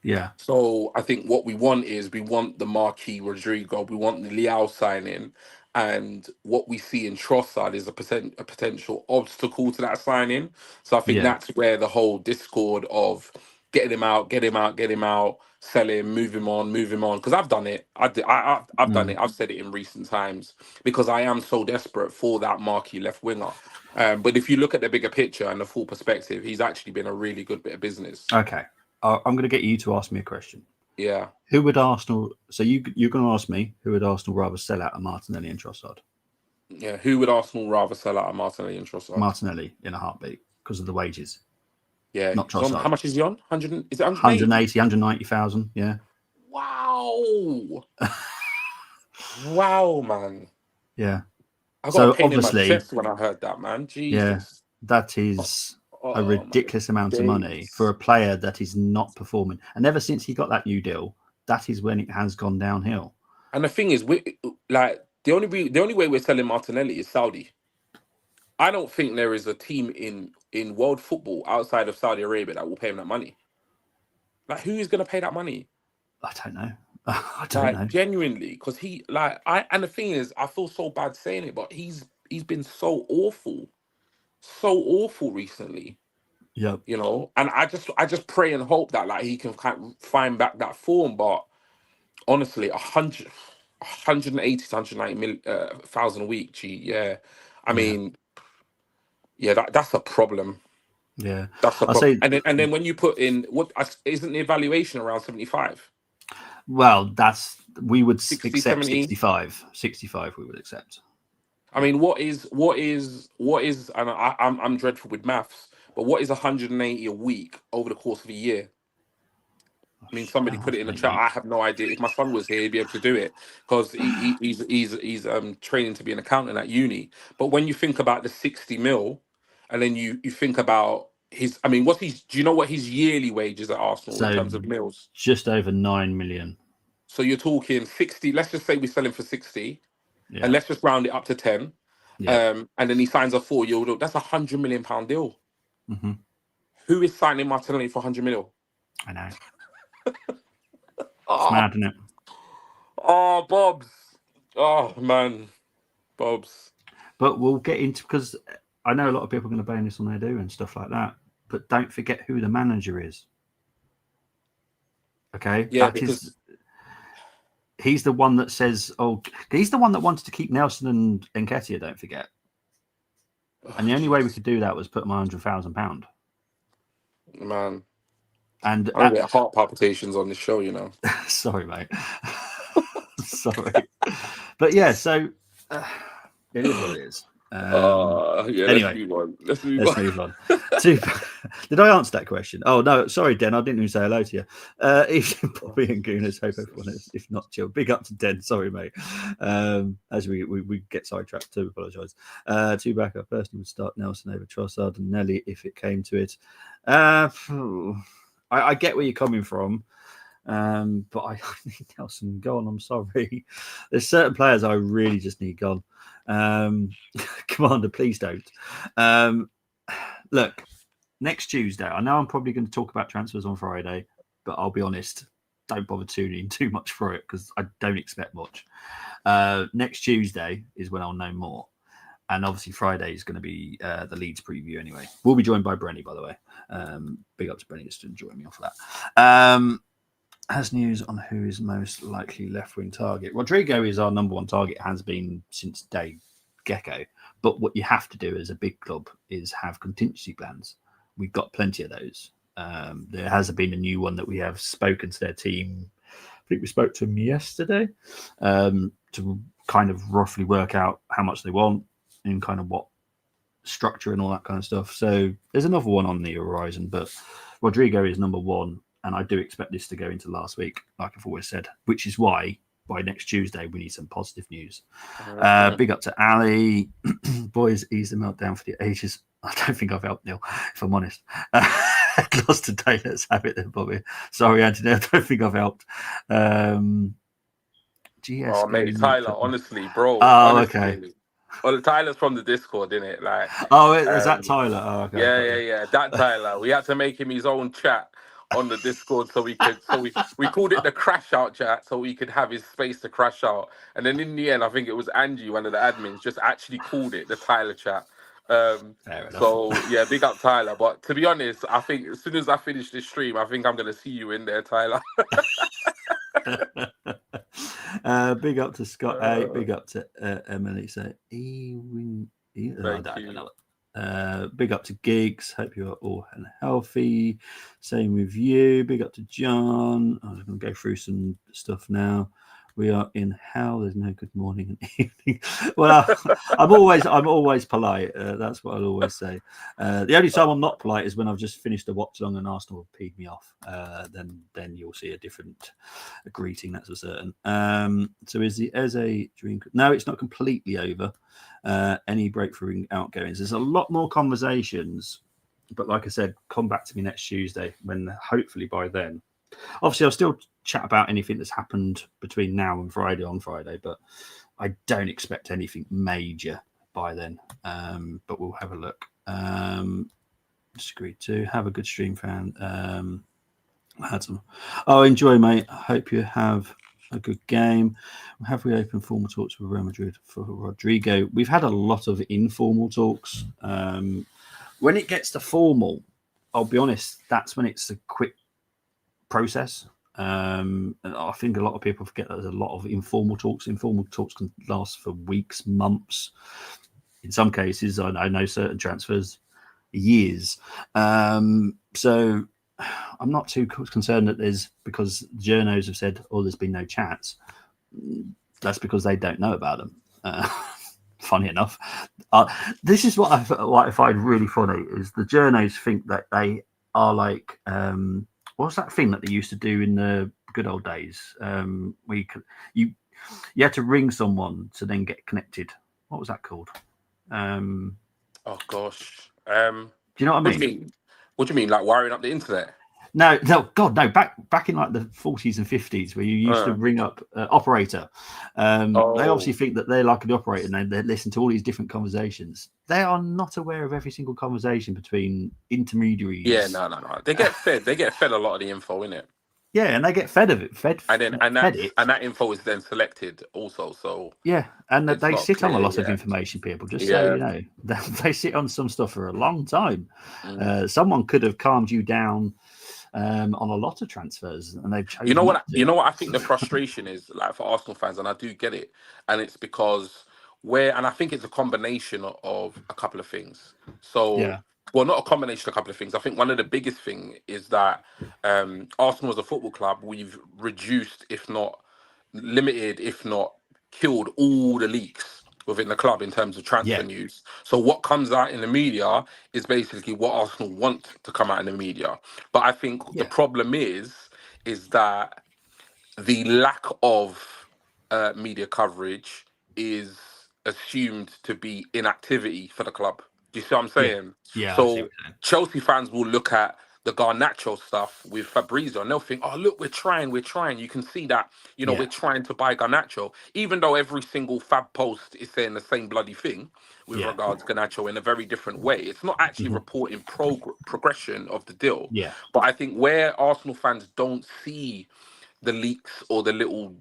Yeah. So I think what we want is we want the Marquis Rodrigo, we want the Leao signing, and what we see in Trossard is a potential obstacle to that signing. So I think Yeah. that's where the whole discord of getting him out, get him out, get him out, sell him, move him on, move him on. Because I've done it. I've done it. I've said it in recent times because I am so desperate for that Marquis left winger. But if you look at the bigger picture and the full perspective, he's actually been a really good bit of business. Okay. I'm going to get you to ask me a question. Yeah. Who would Arsenal? So you're going to ask me who would Arsenal rather sell out of Martinelli and Trossard? Yeah. Who would Arsenal rather sell out of Martinelli and Trossard? Martinelli in a heartbeat because of the wages. Yeah. Not He's on, Trossard. how much is he on? 100? Is it 180, 190,000. Yeah. Wow. Wow, man. Yeah. I got So a pain in my obviously, chest when I heard that, man. Jesus. yeah, that is a ridiculous amount of money days. for a player that is not performing. And ever since he got that new deal, that is when it has gone downhill. And the thing is, we like the only way we're selling Martinelli is Saudi. I don't think there is a team in world football outside of Saudi Arabia that will pay him that money. Like, who is going to pay that money? I don't know. I don't know. Genuinely, because and the thing is, I feel so bad saying it, but he's been so awful recently. Yep. You know, and I just pray and hope that like he can kind of find back that form. But honestly, 180 to 190,000 a week. Gee, yeah. I mean, yeah, that's a problem. Yeah, That's a problem. And then when you put in isn't the evaluation around 75? Well, we would 60, accept 70? 65. 65 we would accept. I mean, what is and I'm dreadful with maths, but what is 180 a week over the course of a year? I mean, somebody put it in the chat. I have no idea. If my son was here, he'd be able to do it because he's training to be an accountant at uni. But when you think about the 60 mil, and then you think about his, I mean, do you know what his yearly wage is at Arsenal in terms of mils? Just over 9 million. So you're talking 60. Let's just say we sell him for 60, and let's just round it up to 10. Yeah. And then he signs a 4-year deal. That's £100 million deal. Mm-hmm. Who is signing Martinelli for 100 mil? I know. It's mad, isn't it? Oh, Bobs. Oh, man. Bobs. But we'll get into, because I know a lot of people are going to blame this on their do and stuff like that. But don't forget who the manager is. Okay? Yeah, he's the one that says, he's the one that wanted to keep Nelson and Nketiah, don't forget. And the only way we could do that was put them £100,000. Man. And I get heart palpitations on this show, you know. Sorry, mate. Sorry. But yeah, so it is what it is. Anyway, let's move on. Did I answer that question? Oh no, sorry, Den. I didn't even say hello to you. Evening, Bobby and Gooners. Hope everyone is, if not chill. Big up to Den. Sorry, mate. As we get sidetracked, to apologise. Two back. I personally would start Nelson over Trossard and Nelly if it came to it. I get where you're coming from. But I need Nelson gone. I'm sorry. There's certain players I really just need gone. Commander, please don't. Look, next Tuesday, I know I'm probably going to talk about transfers on Friday, but I'll be honest, don't bother tuning in too much for it because I don't expect much. Next Tuesday is when I'll know more. And obviously Friday is going to be the Leeds preview anyway. We'll be joined by Brenny, by the way. Big up to Brenny just to join me off of that. Has news on who is most likely left-wing target. Rodrigo is our number one target, has been since day gecko. But what you have to do as a big club is have contingency plans. We've got plenty of those. There has been a new one that we have spoken to their team. I think we spoke to them yesterday to kind of roughly work out how much they want and kind of what structure and all that kind of stuff. So there's another one on the horizon, but Rodrigo is number one, and I do expect this to go into last week, like I've always said, which is why by next Tuesday we need some positive news. Big up to Ali. Boys, ease the meltdown for the ages. I don't think I've helped Neil, if I'm honest. Lost today. Let's have it then, Bobby. Sorry, Anthony. I don't think I've helped. GS. Oh, mate, Tyler, honestly, bro. Oh, honestly. okay. Well, Tyler's from the Discord, isn't it? Like, oh, is that Tyler? Oh, okay. Yeah. That Tyler. We had to make him his own chat on the Discord so we called it the crash out chat so we could have his space to crash out. And then in the end, I think it was Angie, one of the admins, just actually called it the Tyler chat. So yeah, big up Tyler. But to be honest, I think as soon as I finish this stream, I think I'm gonna see you in there, Tyler. Big up to Scott A. Big up to Emily. So big up to Gigs. Hope you are all healthy. Same with you. Big up to John. I'm going to go through some stuff now. We are in hell. There's no good morning and evening. Well, I'm always polite. That's what I'll always say. The only time I'm not polite is when I've just finished a watch long and Arsenal have peed me off. Then you'll see a different greeting. That's for certain. So is the Eze dream? No, it's not completely over. Any breakthrough outgoings? There's a lot more conversations, but like I said, come back to me next Tuesday when hopefully by then. Obviously, I'll still chat about anything that's happened between now and on Friday, but I don't expect anything major by then. But we'll have a look. Disagree too. Have a good stream, fan. Had some. Oh, enjoy, mate. I hope you have a good game. Have we opened formal talks with Real Madrid for Rodrigo? We've had a lot of informal talks. When it gets to formal, I'll be honest, that's when it's a quick process. And I think a lot of people forget that there's a lot of informal talks. Informal talks can last for weeks, months. In some cases, I know certain transfers, years. So I'm not too concerned that there's, because journos have said, oh, there's been no chats. That's because they don't know about them. Funny enough. This is what I find really funny, is the journos think that they are like... what's that thing that they used to do in the good old days? You had to ring someone to then get connected. What was that called? Oh gosh. Do you know what I mean? What do you mean? Like wiring up the internet? No, God, no. Back in like the 40s and 50s, where you used to ring up operator. They obviously think that they're like the operator, and they listen to all these different conversations. They are not aware of every single conversation between intermediaries. Yeah, no. They get fed. They get fed a lot of the info, innit? Yeah, and they get fed of it. And that info is then selected also. So yeah, and they sit on a lot of information. People, just so you know, they sit on some stuff for a long time. Someone could have calmed you down on a lot of transfers, and they've chosen. You know what I think the frustration is, like, for Arsenal fans, and I do get it, and it's because and I think it's a combination of a couple of things. So yeah. Well, not a combination of a couple of things. I think one of the biggest thing is that Arsenal as a football club, we've reduced, if not limited, if not killed all the leaks within the club in terms of transfer news. So what comes out in the media is basically what Arsenal want to come out in the media. But I think the problem is that the lack of media coverage is assumed to be inactivity for the club. Do you see what I'm saying? Yeah. So Chelsea fans will look at the Garnacho stuff with Fabrizio and they'll think, oh, look, we're trying. You can see that, we're trying to buy Garnacho, even though every single Fab post is saying the same bloody thing with regards to Garnacho in a very different way. It's not actually reporting progression of the deal. Yeah. But I think where Arsenal fans don't see the leaks or the little,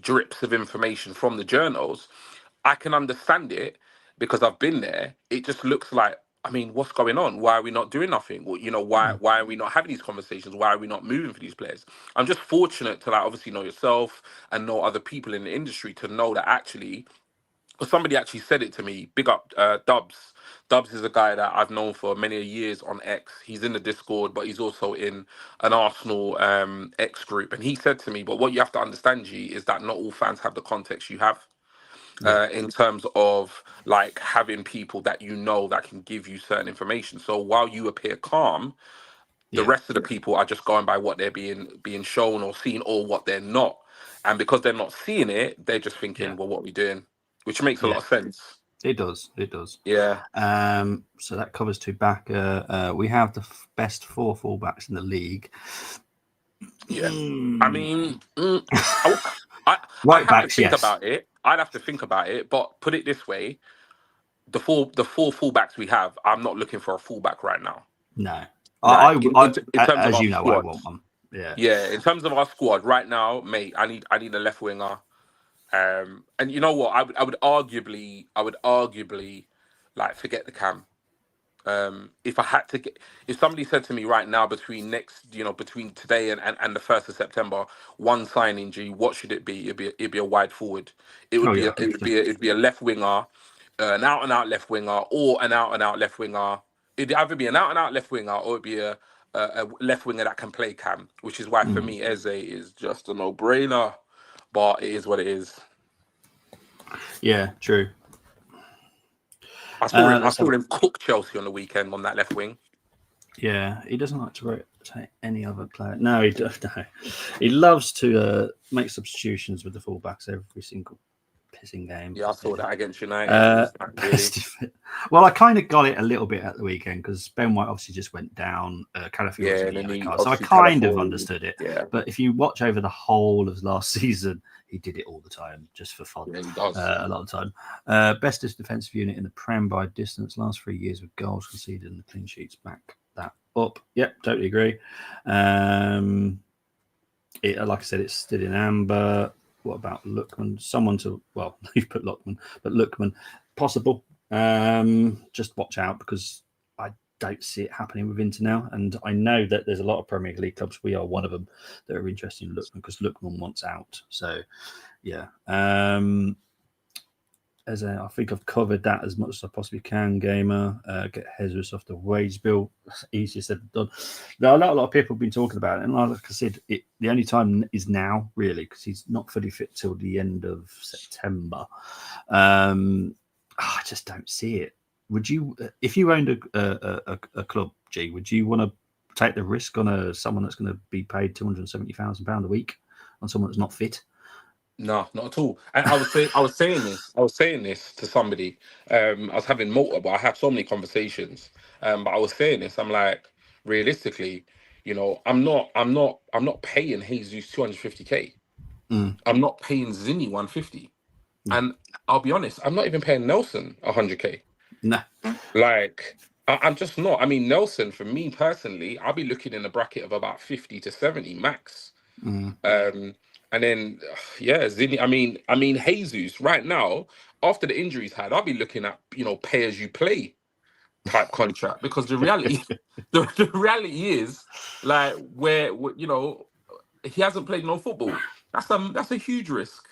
drips of information from the journals, I can understand it because I've been there. It just looks like, what's going on? Why are we not doing nothing? Well, why are we not having these conversations? Why are we not moving for these players? I'm just fortunate to obviously know yourself and know other people in the industry to know that actually, somebody actually said it to me. Big up Dubs. Dubs is a guy that I've known for many years on X. He's in the Discord, but he's also in an Arsenal X group. And he said to me, but what you have to understand, G, is that not all fans have the context you have. in terms of like having people that you know that can give you certain information. So while you appear calm, the rest of the people are just going by what they're being shown or seen, or what they're not. And because they're not seeing it, they're just thinking, well, what are we doing? Which makes a lot of sense. It does. It does. Yeah. So that covers two back. We have the best 4 fullbacks in the league. Yeah. I mean, I'd Right have to backs, think yes. about it. I'd have to think about it. But put it this way: the four fullbacks we have, I'm not looking for a fullback right now. No. Like, in terms of our squad, I want one. Yeah. Yeah. In terms of our squad right now, mate, I need a left winger. And you know what? I would arguably like forget the cam. If I had to get, if somebody said to me right now between today and the 1st of September, one signing, G, what should it be? It'd be a wide forward. It'd be a left winger, an out and out left winger, or an out and out left winger. It'd either be an out and out left winger, or it'd be a left winger that can play cam, which is why for me Eze is just a no brainer. But it is what it is. Yeah, true. I saw him cook Chelsea on the weekend on that left wing. Yeah, he doesn't like to rotate any other player. No, he does. No, he loves to make substitutions with the fullbacks every single pissing game. Yeah, I saw that against United. Really. Well, I kind of got it a little bit at the weekend because Ben White obviously just went down. Calafiori, so I kind of understood it. Yeah. But if you watch over the whole of last season, he did it all the time just for fun. Yeah, he does. A lot of the time. Bestest defensive unit in the Prem by distance. Last 3 years with goals conceded and the clean sheets back that up. Yep, totally agree. Like I said, it's still in amber. What about Lookman? You've put Lookman, but Lookman, possible. Just watch out because I don't see it happening with Inter now. And I know that there's a lot of Premier League clubs. We are one of them that are interested in Lookman because Lookman wants out. So, yeah. I think I've covered that as much as I possibly can, Gamer. Get Jesus off the wage bill. Easier said than done. Now, a lot of people have been talking about it. And like I said, the only time is now, really, because he's not fully fit till the end of September. I just don't see it. Would you, if you owned a club, G, would you want to take the risk on someone that's going to be paid £270,000 a week on someone that's not fit? No, not at all. And I was saying this to somebody. I was having multiple. I have so many conversations. But I was saying this. I'm like, realistically, I'm not paying Jesus 250k. I'm not paying Zinni 150. And I'll be honest, I'm not even paying Nelson 100k. No. Like, I'm just not. I mean, Nelson, for me personally, I'll be looking in the bracket of about 50 to 70 max. And then, Zinni. I mean, Jesus right now, after the injuries had, I'll be looking at pay as you play type contract because the reality, the reality is like where he hasn't played no football. That's a huge risk.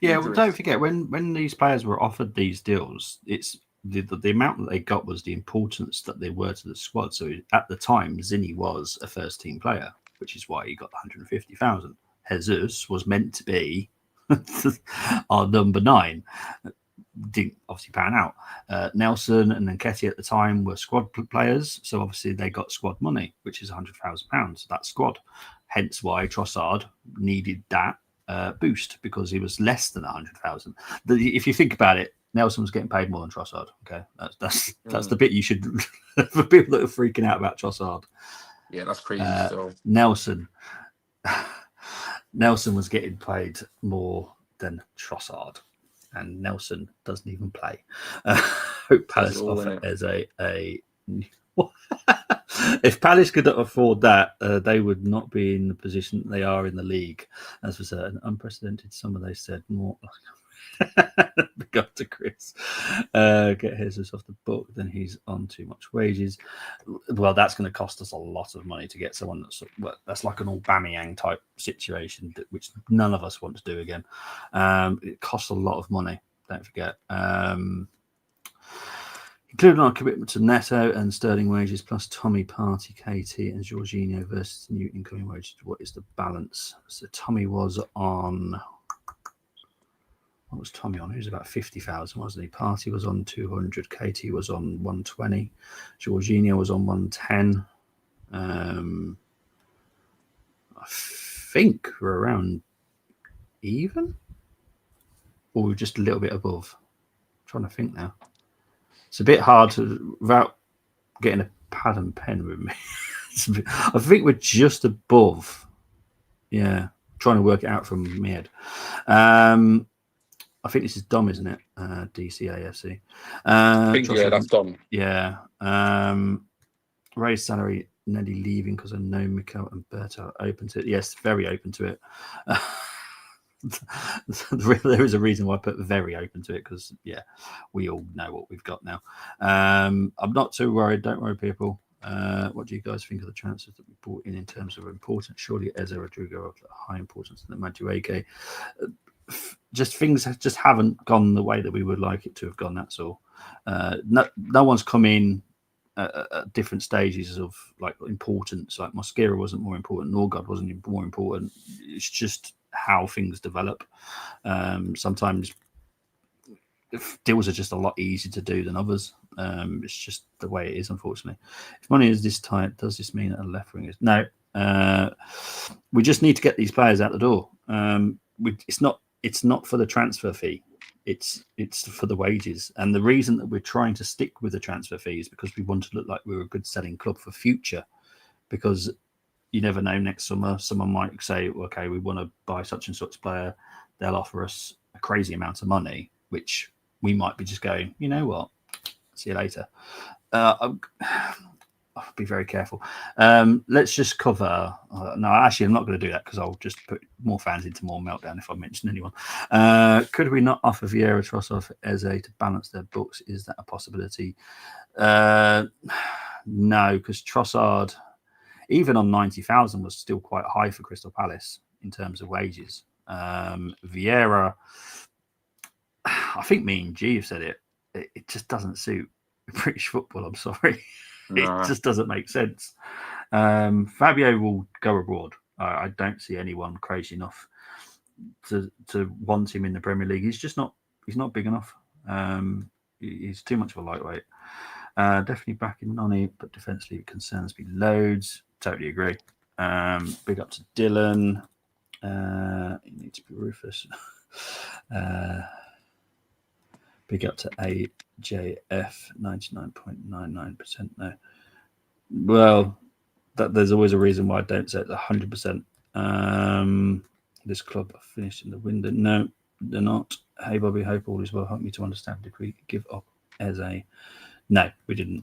Yeah, well, don't forget when these players were offered these deals, it's the amount that they got was the importance that they were to the squad. So at the time, Zinni was a first team player, which is why he got 150,000. Jesus was meant to be our number 9. Didn't obviously pan out. Nelson and Nketiah at the time were squad players, so obviously they got squad money, which is £100,000. That squad. Hence why Trossard needed that boost because he was less than 100,000. If you think about it, Nelson was getting paid more than Trossard. Okay, that's the bit you should for people that are freaking out about Trossard. Yeah, that's crazy. Nelson was getting paid more than Trossard, and Nelson doesn't even play. Hope Palace offer as a if Palace could afford that, they would not be in the position they are in the league. As for certain, unprecedented summer, they said more. Big up to Chris. Get Jesus off the book, then he's on too much wages. Well, that's going to cost us a lot of money to get someone that's like an Aubameyang type situation, which none of us want to do again. It costs a lot of money. Don't forget. Including our commitment to Neto and Sterling wages, plus Tommy, Partey, KT, and Jorginho versus new incoming wages. What is the balance? So Tommy was on what was Tommy on? He was about 50,000, wasn't he? Party was on 200. Katie was on 120. Jorginho was on 110. I think we're around even, or we're just a little bit above. I'm trying to think now. It's a bit hard to, without getting a pad and pen with me. I think we're just above. Yeah, trying to work it out from my head. I think this is Dom, isn't it? DCAFC. I think, yeah, that's Dom. Yeah. Raised salary, Nelly leaving because I know Mikel and Berto are open to it. Yes, very open to it. There is a reason why I put very open to it, because, yeah, we all know what we've got now. I'm not too worried. Don't worry, people. What do you guys think of the transfers that we brought in terms of importance? Surely Eze Rodrigo are of high importance than Madueke. Just things just haven't gone the way that we would like it to have gone. That's all. No one's come in at different stages of like importance. Like Mosquera wasn't more important, Norgard wasn't more important. It's just how things develop. Sometimes deals are just a lot easier to do than others. It's just the way it is, unfortunately. If money is this tight, does this mean that a left wing is no? We just need to get these players out the door. It's not for the transfer fee. It's for the wages. And the reason that we're trying to stick with the transfer fee is because we want to look like we're a good selling club for future. Because you never know, next summer someone might say, okay, we want to buy such and such player. They'll offer us a crazy amount of money, which we might be just going, you know what? See you later. I'll be very careful. Let's just cover. No, actually, I'm not going to do that because I'll just put more fans into more meltdown if I mention anyone. Could we not offer Vieira, Trossard for Eze to balance their books? Is that a possibility? No, because Trossard, even on 90,000, was still quite high for Crystal Palace in terms of wages. Vieira, I think me and G have said it. It just doesn't suit British football. I'm sorry. It just doesn't make sense. Fabio will go abroad. I don't see anyone crazy enough to want him in the Premier League. He's not big enough. He's too much of a lightweight. Definitely back in Noni, but defensively concerns me loads. Totally agree. Big up to Dylan. You need to be ruthless. Big up to AJF, 99.99% no. Well, there's always a reason why I don't say it's 100%. This club finished in the window. No, they're not. Hey, Bobby, hope all is well. Help me to understand. Did we give up as a... No, we didn't.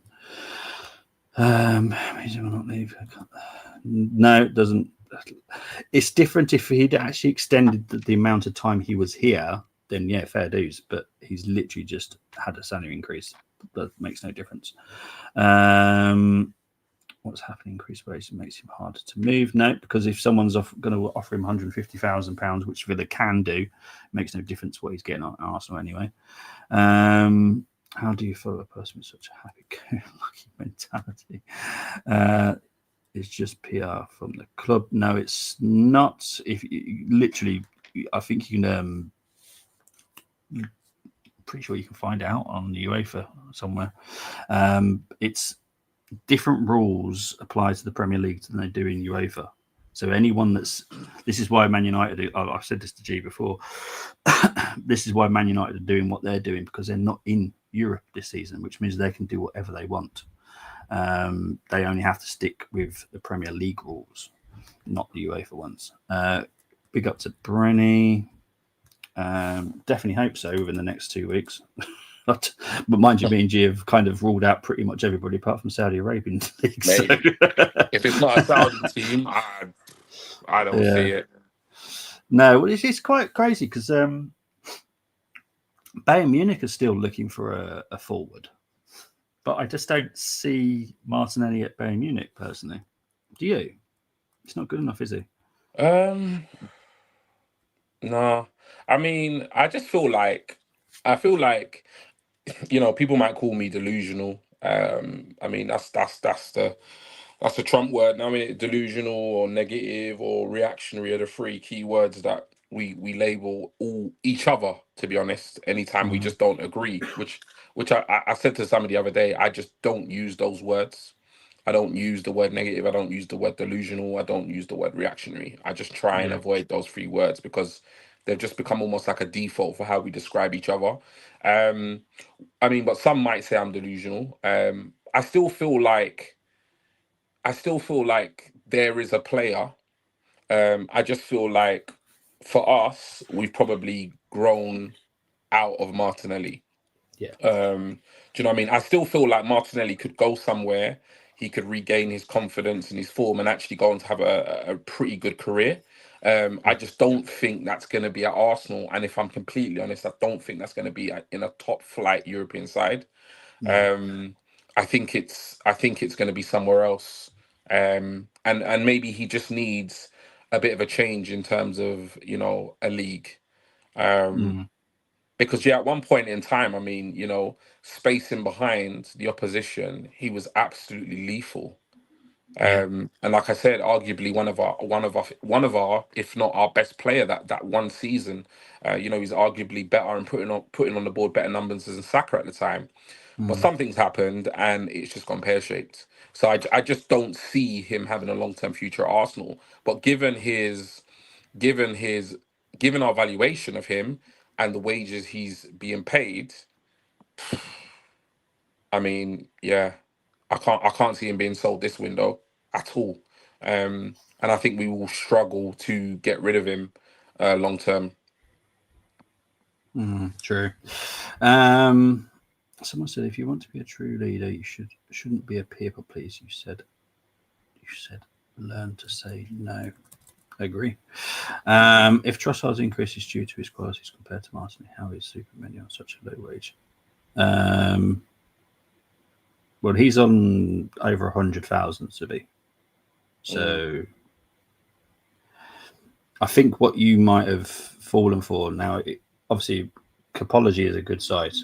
Maybe will not leave. No, it doesn't. It's different if he'd actually extended the amount of time he was here, then yeah, fair dues. But he's literally just had a salary increase. That makes no difference. What's happening? Increased wages makes him harder to move. No, because if someone's going to offer him £150,000, which Villa can do, it makes no difference what he's getting on Arsenal anyway. How do you follow a person with such a happy-go-lucky mentality? It's just PR from the club. No, it's not. If you, literally, I think you can. Pretty sure you can find out on the UEFA somewhere. It's different rules apply to the Premier League than they do in UEFA. So anyone this is why Man United, I've said this to G before, this is why Man United are doing what they're doing, because they're not in Europe this season, which means they can do whatever they want. They only have to stick with the Premier League rules, not the UEFA ones. Big up to Brenny. Definitely hope so within the next 2 weeks. But mind you, me and G have kind of ruled out pretty much everybody apart from Saudi Arabian league. So. If it's not a Saudi team, I don't see it. No, it's quite crazy because Bayern Munich is still looking for a forward, but I just don't see Martinelli at Bayern Munich personally. Do you? It's not good enough, is he? No, I mean, I feel like, you know, people might call me delusional. I mean, that's the Trump word. I mean, delusional or negative or reactionary are the three key words that we label all each other, to be honest, anytime we just don't agree, which I said to somebody the other day, I just don't use those words. I don't use the word negative, I don't use the word delusional, I don't use the word reactionary. I just try and avoid those three words because they've just become almost like a default for how we describe each other. I mean, but some might say I'm delusional. I still feel like there is a player. I just feel like for us, we've probably grown out of Martinelli. Yeah. Do you know what I mean? I still feel like Martinelli could go somewhere, he could regain his confidence and his form and actually go on to have a pretty good career. I just don't think that's going to be at Arsenal. And if I'm completely honest, I don't think that's going to be in a top flight European side. I think it's going to be somewhere else. And maybe he just needs a bit of a change in terms of, a league. Because at one point in time, I mean, spacing behind the opposition, he was absolutely lethal. And like I said, arguably one of our, if not our best player that one season. He's arguably better and putting on the board better numbers than Saka at the time. But something's happened and it's just gone pear shaped. So I just don't see him having a long term future at Arsenal. But given our valuation of him and the wages he's being paid, I mean, yeah, I can't see him being sold this window at all. And I think we will struggle to get rid of him long term. True. Someone said, if you want to be a true leader, you shouldn't be a people pleaser. You said, learn to say no. I agree. If Trossard's increase is due to his qualities compared to Martinelli, how is Superman on such a low wage? Well, he's on over 100,000 to be. So I think what you might have fallen for now, obviously, Capology is a good site,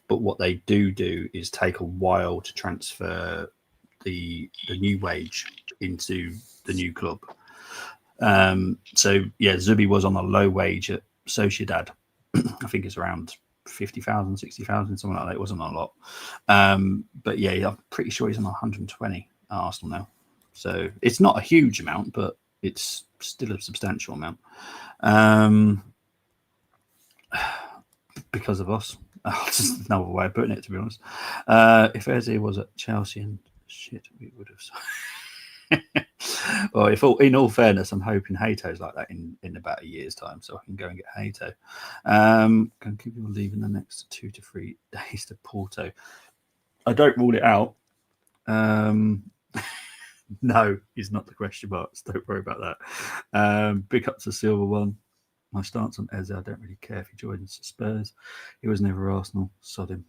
but what they do is take a while to transfer the new wage into the new club. So yeah, Zubi was on a low wage at Sociedad. I think it's around 50,000, 60,000, something like that. It wasn't a lot. But yeah, I'm pretty sure he's on 120 at Arsenal now. So it's not a huge amount, but it's still a substantial amount. Because of us. Just another way of putting it, to be honest. If Eze was at Chelsea and shit, we would have. Well, in all fairness, I'm hoping Hato's like that in about a year's time, so I can go and get Hato. Can people leave in the next 2 to 3 days to Porto? I don't rule it out. No, is not the question marks. Don't worry about that. Big up to Silver One. My stance on Eze, I don't really care if he joins Spurs. He was never Arsenal. Sod him.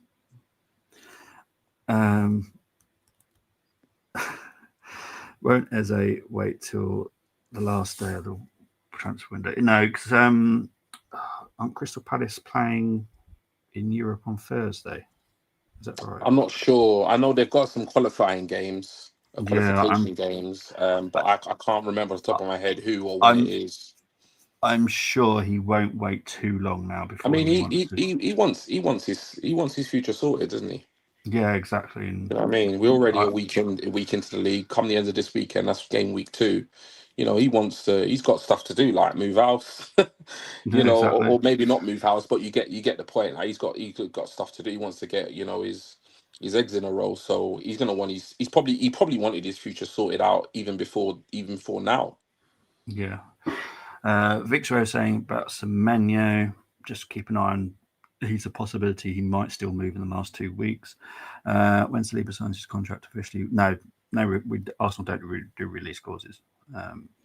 Won't Eze wait till the last day of the transfer window? No, because aren't Crystal Palace playing in Europe on Thursday? Is that right? I'm not sure. I know they've got some qualification games, but I can't remember off the top of my head who or when it is. I'm sure he won't wait too long now. Before I mean, he wants his future sorted, doesn't he? Yeah, exactly. You know what I mean? We're already a week into the league. Come the end of this weekend, that's game week 2. He's got stuff to do, like move house, exactly. or maybe not move house, but you get the point. Like he's got stuff to do. He wants to get, his eggs in a row. So he's gonna want he probably wanted his future sorted out even before now. Yeah. Victor is saying about Semenyo, just keep an eye on. He's a possibility. He might still move in the last 2 weeks. When Saliba signs his contract officially, no, Arsenal don't do release clauses.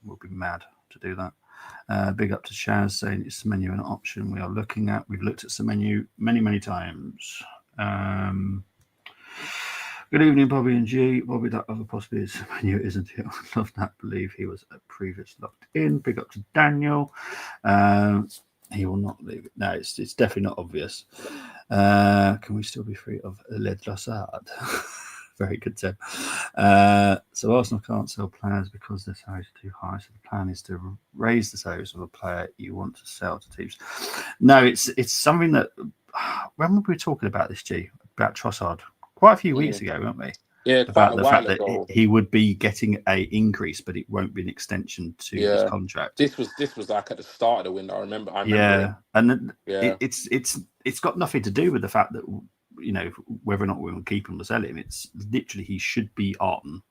We'll be mad to do that. Big up to Chaz saying it's Semenyo an option we are looking at. We've looked at Semenyo many times. Good evening, Bobby and G. Bobby, that other possibility is Semenyo, isn't it? I love that. Believe he was a previous locked in. Big up to Daniel. He will not leave it. No, it's definitely not obvious. Can we still be free of Led Lassard? Very good, Tim. So Arsenal can't sell players because their salaries are too high. So the plan is to raise the salaries of a player you want to sell to teams. No, it's something that when were we talking about this, G? About Trossard quite a few weeks ago, weren't we? Yeah, quite About a the while fact ago. that he would be getting a increase, but it won't be an extension to his contract. This was like at the start of the window. I remember yeah, it. And yeah, it's got nothing to do with the fact that, you know, whether or not we will keep him or sell him. It's literally he should be on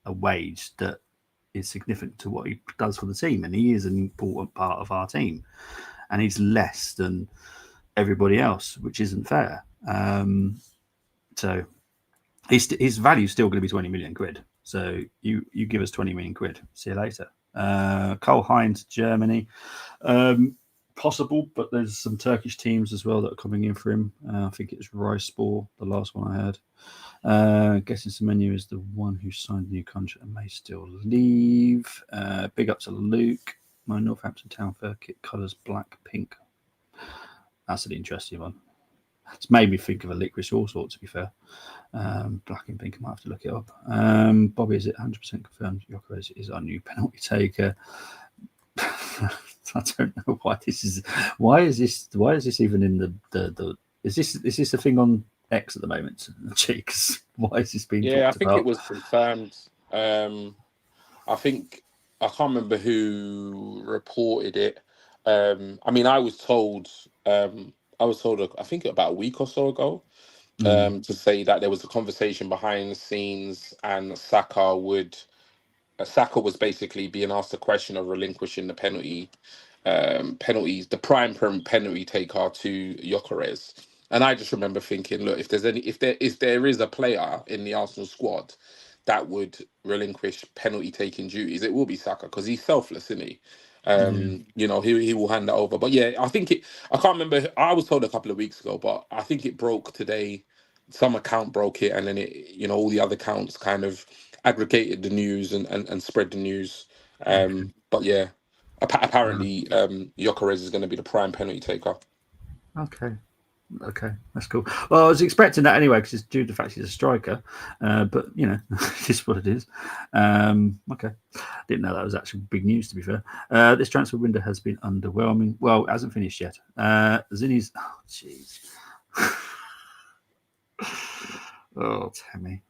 a wage that is significant to what he does for the team, and he is an important part of our team, and he's less than everybody else, which isn't fair. So his value is still going to be 20 million quid. So you give us 20 million quid. See you later. Cole Hines, Germany. Possible, but there's some Turkish teams as well that are coming in for him. I think it's Ricepor, the last one I heard. Guessing Semenyo is the one who signed the new contract and may still leave. Big up to Luke. My Northampton Town Fair kit colours black, pink. That's an interesting one. It's made me think of a licorice all sorts, to be fair. Black and pink, I might have to look it up. Bobby, is it 100% confirmed Gyökeres is our new penalty taker? I don't know why this is. Why is this even in the? Is this a thing on X at the moment? Cheeks. Why is this being? Yeah, I think it was confirmed. I think I can't remember who reported it. I mean, I was told. I think about a week or so ago, to say that there was a conversation behind the scenes, and Saka was basically being asked the question of relinquishing the penalties, the prime penalty taker to Gyökeres. And I just remember thinking, look, if there is a player in the Arsenal squad that would relinquish penalty taking duties, it will be Saka, because he's selfless, isn't he? You know, he will hand that over. But yeah, I can't remember. I was told a couple of weeks ago, but I think it broke today. Some account broke it, and then all the other accounts kind of aggregated the news and spread the news. But yeah, apparently Gyökeres is going to be the prime penalty taker. Okay, that's cool. Well, I was expecting that anyway, because it's due to the fact he's a striker. But you know, it is what it is. Okay, didn't know that was actually big news. To be fair, this transfer window has been underwhelming. Well, it hasn't finished yet. Zinni's. Oh, jeez. Oh, Tammy.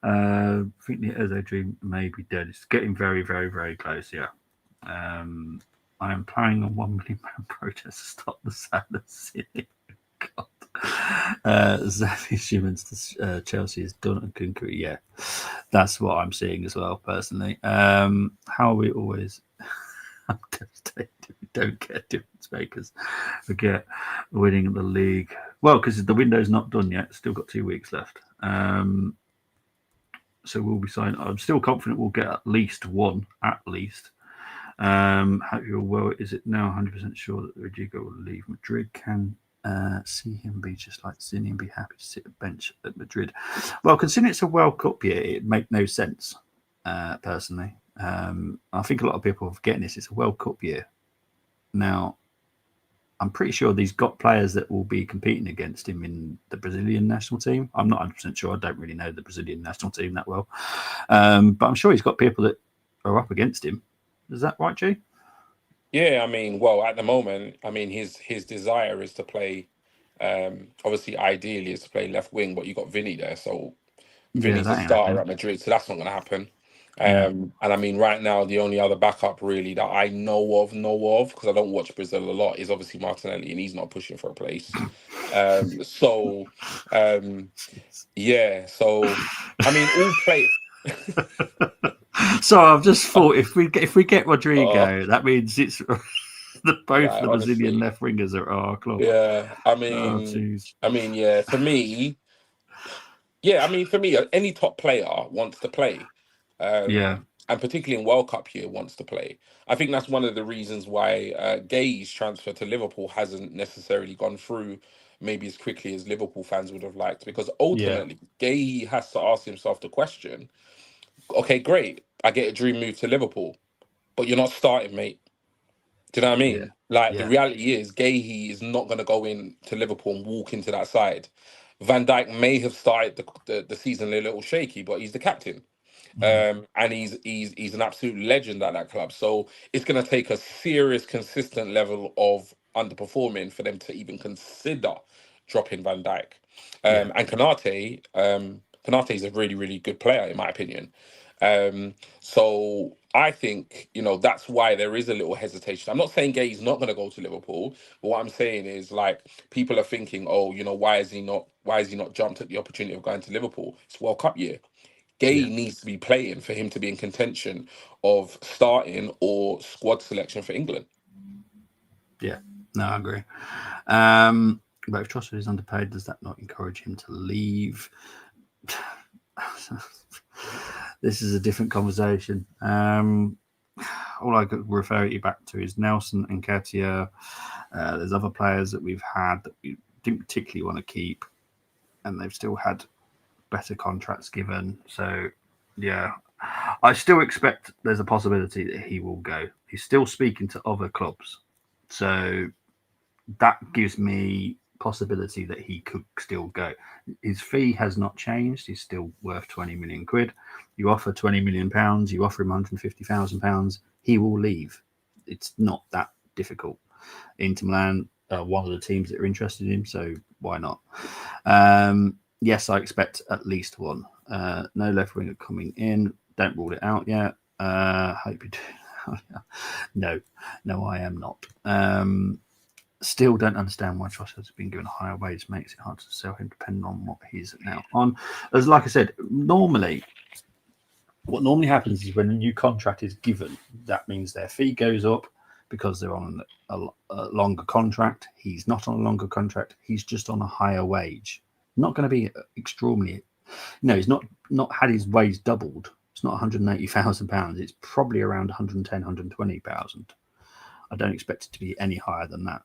I think the Eze dream may be dead. It's getting very, very, very close. Yeah. I am planning a £1 million protest to stop the sadness. God. Xavi Simmons to Chelsea is done and concrete. Yeah, that's what I'm seeing as well, personally. How are we always? I'm devastated. We don't get difference makers. Forget winning the league. Well, because the window's not done yet. Still got 2 weeks left. So we'll be signing. I'm still confident we'll get at least one. At least. Well, is it now 100% sure that Rodrigo will leave Madrid? Can see him be just like Zinni and be happy to sit at bench at Madrid? Well, considering it's a World Cup year, it make no sense, personally. I think a lot of people are forgetting this. It's a World Cup year. Now, I'm pretty sure he's got players that will be competing against him in the Brazilian national team. I'm not 100% sure. I don't really know the Brazilian national team that well. But I'm sure he's got people that are up against him. Is that right, G? Yeah, I mean, well, at the moment, I mean, his desire is to play, obviously, ideally, is to play left wing, but you got Vinny there, so Vinny's a starter at Madrid, so that's not going to happen. And I mean, right now, the only other backup really that I know of, because I don't watch Brazil a lot, is obviously Martinelli, and he's not pushing for a place. Yeah, so I mean, all play. So I've just thought if we get Rodrigo, that means it's both the Brazilian left wingers are at our club. Yeah, I mean, yeah, for me, any top player wants to play, and particularly in World Cup year wants to play. I think that's one of the reasons why Gay's transfer to Liverpool hasn't necessarily gone through maybe as quickly as Liverpool fans would have liked, because ultimately Gay has to ask himself the question: okay, great, I get a dream move to Liverpool, but you're not starting, mate. Do you know what I mean? Like the Yeah. reality is, Gahey is not going to go in to Liverpool and walk into that side. Van Dijk may have started the season a little shaky, but he's the captain. Mhm. And he's an absolute legend at that club. So it's going to take a serious, consistent level of underperforming for them to even consider dropping Van Dijk. Yeah. And Kanate is a really, really good player in my opinion. So I think that's why there is a little hesitation. I'm not saying Gay's not going to go to Liverpool, but what I'm saying is like people are thinking, oh, why is he not jumped at the opportunity of going to Liverpool? It's World Cup year. Yeah. Gay needs to be playing for him to be in contention of starting or squad selection for England. Yeah. No, I agree. But if Trossard is underpaid, does that not encourage him to leave? This is a different conversation. All I could refer you back to is Nelson and Nketiah. There's other players that we've had that we didn't particularly want to keep, and they've still had better contracts given. So, yeah, I still expect there's a possibility that he will go. He's still speaking to other clubs, so that gives me possibility that he could still go. His fee has not changed. He's still worth 20 million quid. You offer 20 million pounds, you offer him 150,000 pounds, he will leave. It's not that difficult. Inter Milan are one of the teams that are interested in him, so why not? Yes, I expect at least one. No left winger coming in. Don't rule it out yet. Hope you do. No, I am not. Still don't understand why Trossard has been given a higher wage. Makes it hard to sell him depending on what he's now on. As like I said, what normally happens is when a new contract is given, that means their fee goes up because they're on a longer contract. He's not on a longer contract. He's just on a higher wage. Not going to be extraordinary. He's not had his wage doubled. It's not £180,000. It's probably around 110, 120,000. I don't expect it to be any higher than that.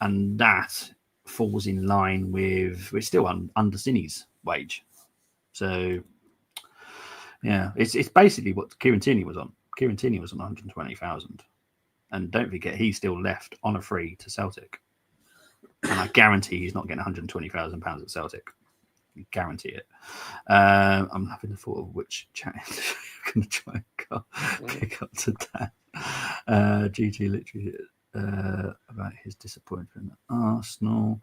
And that falls in line with, we're still under Cini's wage. So, yeah, it's basically what Kieran Tierney was on. Kieran Tierney was on 120,000. And don't forget, he's still left on a free to Celtic. And I guarantee he's not getting £120,000 at Celtic. I guarantee it. I'm having the thought of which chat I'm going to try and pick up to that. GT literally about his disappointment at Arsenal.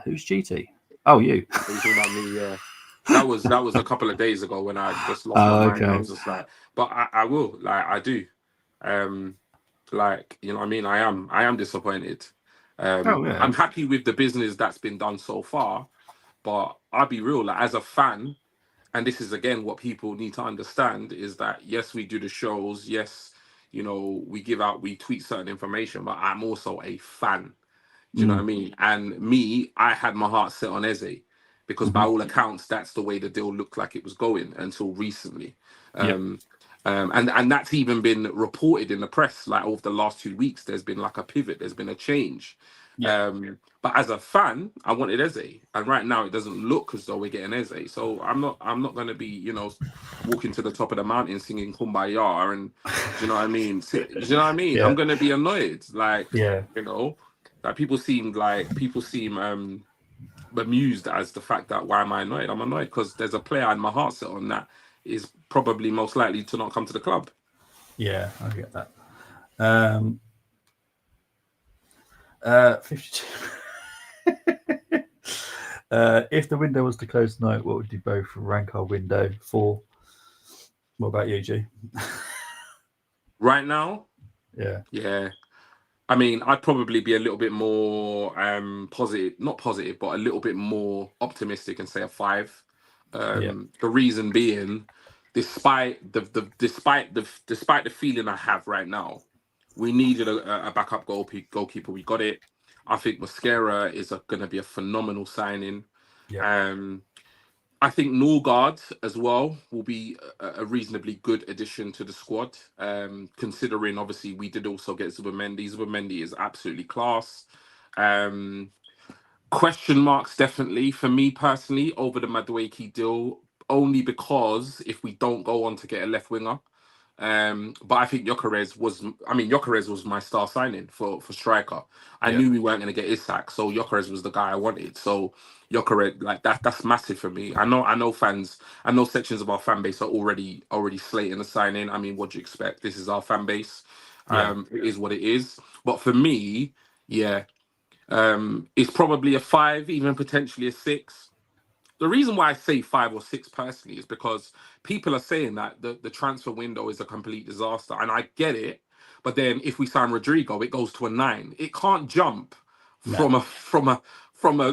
Who's GT? Oh, you. Are you talking about me? Yeah. That was a couple of days ago when I just lost my mind. I was just like, but I will, like, I do. Like, what I mean? I am disappointed. I'm happy with the business that's been done so far, but I'll be real, like, as a fan, and this is again what people need to understand is that yes, we do the shows, yes, we tweet certain information, but I'm also a fan. Do you know what I mean? And I had my heart set on Eze because by all accounts, that's the way the deal looked like it was going until recently. And that's even been reported in the press. Like over the last 2 weeks, there's been like a pivot. There's been a change. But as a fan, I wanted Eze, and right now it doesn't look as though we're getting Eze. So I'm not going to be, walking to the top of the mountain singing Kumbaya, and do you know what I mean? Yeah. I'm going to be annoyed, like Yeah. Like people seem bemused as the fact that why am I annoyed? I'm annoyed because there's a player in my heart set on that is probably most likely to not come to the club. Yeah, I get that. 52. If the window was to close tonight, what would you both rank our window for? What about you, G? Right now? Yeah. I mean, I'd probably be a little bit more positive, not positive, but a little bit more optimistic and say a 5. The reason being, despite the feeling I have right now, we needed a backup goalkeeper. We got it. I think Mosquera is going to be a phenomenal signing. I think Norgard as well will be a reasonably good addition to the squad, considering obviously we did also get Zubimendi. Zubimendi is absolutely class. Question marks definitely for me personally over the Madueke deal, only because if we don't go on to get a left winger, But I think Gyökeres was my star signing for striker. I Yeah. knew we weren't going to get Isak, so Gyökeres was the guy I wanted. So Gyökeres, like that's massive for me. I know sections of our fan base are already slating the signing. I mean, what do you expect? This is our fan base. Yeah. It is what it is. But for me, yeah, it's probably a 5, even potentially a 6. The reason why I say 5 or 6 personally is because people are saying that the transfer window is a complete disaster, and I get it. But then if we sign Rodrigo, it goes to a 9. It can't jump No. from a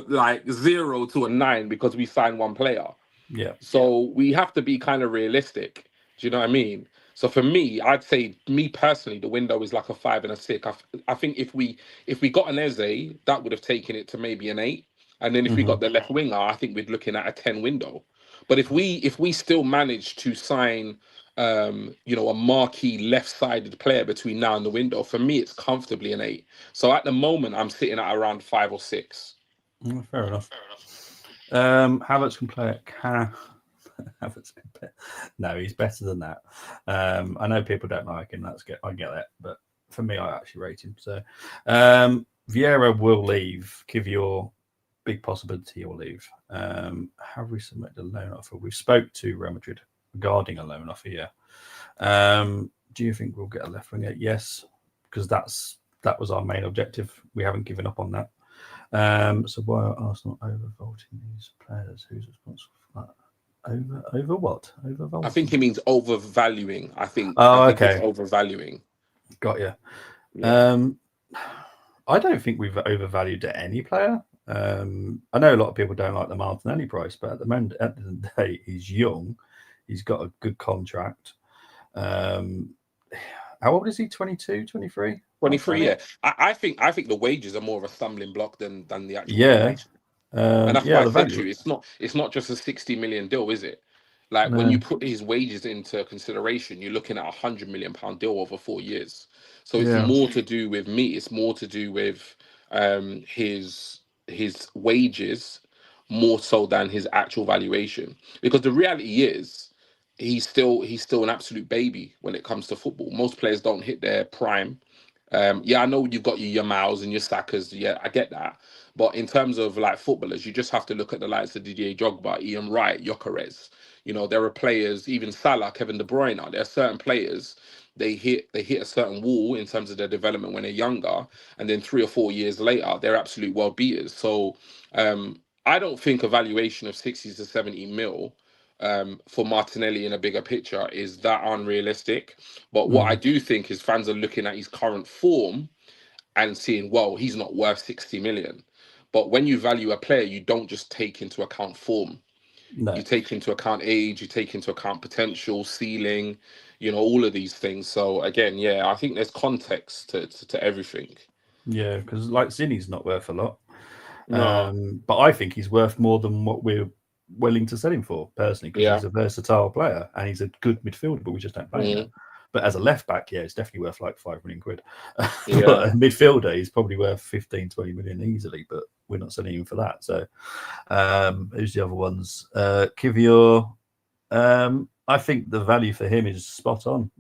like 0 to a 9 because we signed one player. Yeah. So we have to be kind of realistic. Do you know what I mean? So for me, I'd say me personally, the window is like a 5 and a 6. I think if we got an Eze, that would have taken it to maybe an 8. And then if we Mm-hmm. got the left winger, I think we're looking at a 10 window. But if we still manage to sign a marquee left-sided player between now and the window, for me it's comfortably an 8. So at the moment I'm sitting at around 5 or 6. Fair enough. Havertz can play at Havertz can play. No, he's better than that. I know people don't like him. I get that, but for me, I actually rate him. So Vieira will leave. Kivior, big possibility he'll leave. Have we submitted a loan offer? We spoke to Real Madrid regarding a loan offer. Yeah. Do you think we'll get a left winger? Yes, because that was our main objective. We haven't given up on that. So why are Arsenal overvaluing these players? Who's responsible for that? Over what? Overvaluing? I think he means overvaluing. I think okay. It's overvaluing. Got you. Yeah. I don't think we've overvalued any player. I know a lot of people don't like the Martinelli price, but at the end of the day, he's young. He's got a good contract. How old is he? 22, 23? 23, yeah. I think the wages are more of a stumbling block than the actual valuation. And that's why I said to you, it's not just a 60 million deal, is it? Like when you put his wages into consideration, you're looking at £100 million deal over 4 years. So it's more to do with me. It's more to do with his wages more so than his actual valuation. Because the reality is he's still an absolute baby when it comes to football. Most players don't hit their prime. I know you've got your Yamals and your Sakas. Yeah, I get that. But in terms of like footballers, you just have to look at the likes of Didier Drogba, Ian Wright, Gyökeres. There are players, even Salah, Kevin De Bruyne. There are certain players they hit a certain wall in terms of their development when they're younger, and then 3 or 4 years later, they're absolute world beaters. So I don't think a valuation of 60 to 70 mil for Martinelli in a bigger picture is that unrealistic. But what I do think is fans are looking at his current form and seeing, well, he's not worth 60 million. But when you value a player, you don't just take into account form. No. You take into account age, you take into account potential, ceiling, all of these things. So again, yeah, I think there's context to everything. Yeah, because like Zinni's not worth a lot. No. But I think he's worth more than what we're willing to sell him for, personally, because he's a versatile player and he's a good midfielder, but we just don't play him. But as a left back, yeah, it's definitely worth like £5 million. But a midfielder, he's probably worth 15, 20 million easily, but we're not selling him for that. So who's the other ones? Kivior. I think the value for him is spot on,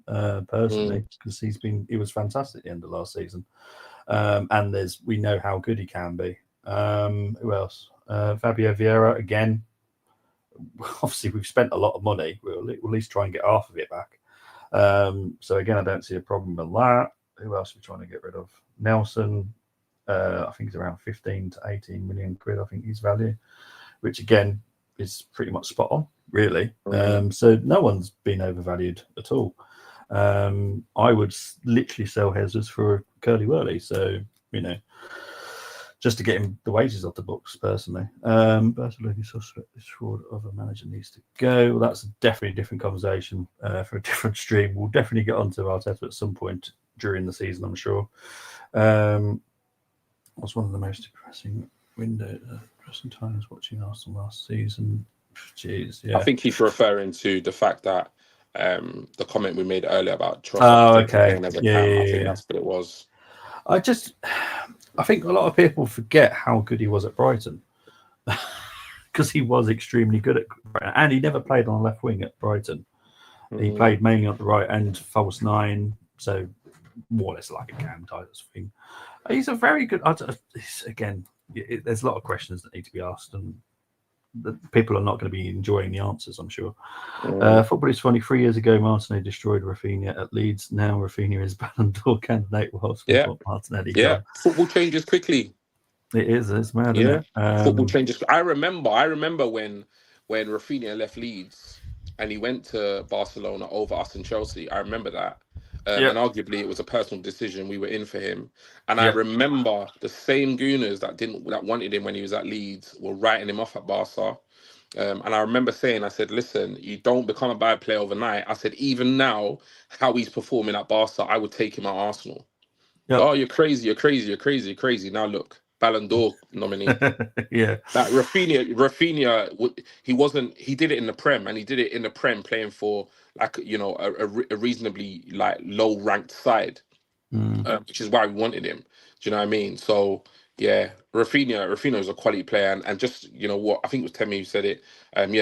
personally, because he was fantastic at the end of last season. And we know how good he can be. Who else? Fabio Vieira, again. Obviously, we've spent a lot of money. We'll at least try and get half of it back. So again, I don't see a problem with that. Who else are we trying to get rid of? Nelson, I think it's around 15 to 18 million quid. I think his value, which again is pretty much spot on, really. So no one's been overvalued at all. I would literally sell Jesus for a curly whirly. So just to get him the wages off the books, personally. Barcelona suspect this fraud of a manager needs to go. Well, that's definitely a different conversation for a different stream. We'll definitely get onto Arteta at some point during the season, I'm sure. Was one of the most depressing times watching Arsenal last season. Jeez, yeah. I think he's referring to the fact that the comment we made earlier about trust. Okay. I think that's what it was. I think a lot of people forget how good he was at Brighton, because he was extremely good at Brighton, and he never played on left wing at Brighton. He played mainly at the right end, false nine, so more or less like a Cam type thing. He's a very good. Again, there's a lot of questions that need to be asked, and the people are not going to be enjoying the answers, I'm sure. Football is funny. 3 years ago, Martinelli destroyed Rafinha at Leeds. Now Rafinha is Ballon d'Or candidate whilst we got Martinelli gone. Football changes quickly. It is. It's mad, isn't it? Football changes. I remember when Rafinha left Leeds and he went to Barcelona over us and Chelsea. I remember that. And arguably it was a personal decision. We were in for him. And I remember the same gooners that wanted him when he was at Leeds were writing him off at Barca. And I remember saying, I said, listen, you don't become a bad player overnight. I said, even now, how he's performing at Barca, I would take him at Arsenal. Yep. Oh, you're crazy, you're crazy, you're crazy, you're crazy. Now look, Ballon d'Or nominee. Like Rafinha, he did it in the Prem, and he did it in the Prem playing for like, you know, a reasonably like low ranked side, which is why we wanted him. Do you know what I mean? So yeah, Rafinha is a quality player, and just, you know what, I think it was Temi who said it.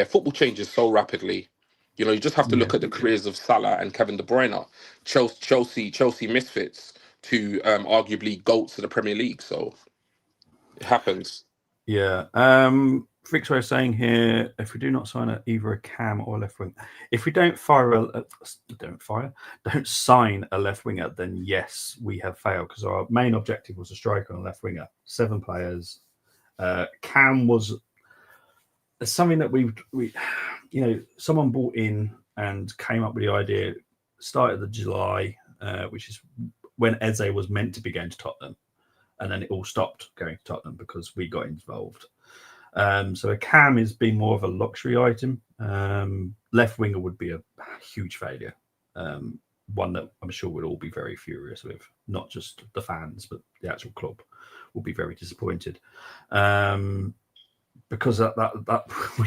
Football changes so rapidly. You know, you just have to look at the careers of Salah and Kevin De Bruyne, Chelsea misfits to arguably GOATs of the Premier League. So it happens. Yeah. Fixway is saying here, if we do not sign either a cam or a left wing, if we don't sign a left winger, then yes, we have failed, because our main objective was a striker and a left winger. 7 players. Cam was something that we you know, someone brought in and came up with the idea. Started the July, which is when Eze was meant to be going to Tottenham, and then it all stopped going to Tottenham because we got involved. So a cam is being more of a luxury item. Left winger would be a huge failure. One that I'm sure we'll all be very furious with. Not just the fans, but the actual club will be very disappointed. Because that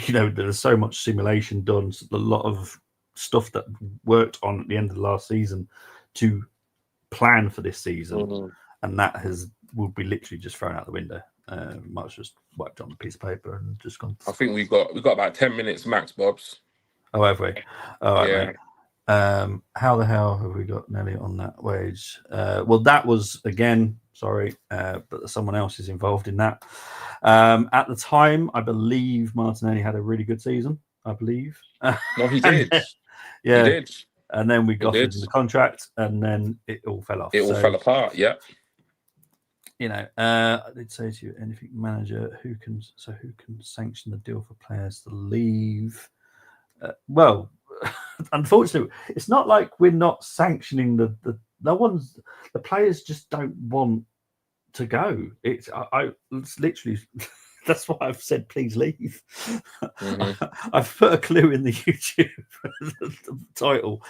you know, there's so much simulation done, a lot of stuff that worked on at the end of the last season to plan for this season, and that will be literally just thrown out the window. Might have just wiped on a piece of paper and just gone. I think we got about 10 minutes max, Bobs. Oh, have we? All right, mate. How the hell have we got Nelly on that wage? Well, that was, again, sorry, but someone else is involved in that. At the time, I believe Martinelli had a really good season. I believe. No, he did. Yeah, he did. And then we got into the contract, and then it all fell off. It all fell apart. Yeah. You know, I did say to you, anything manager who can sanction the deal for players to leave. Well, unfortunately, it's not like we're not sanctioning the players just don't want to go. It's literally that's why I've said please leave. I've put a clue in the YouTube the title.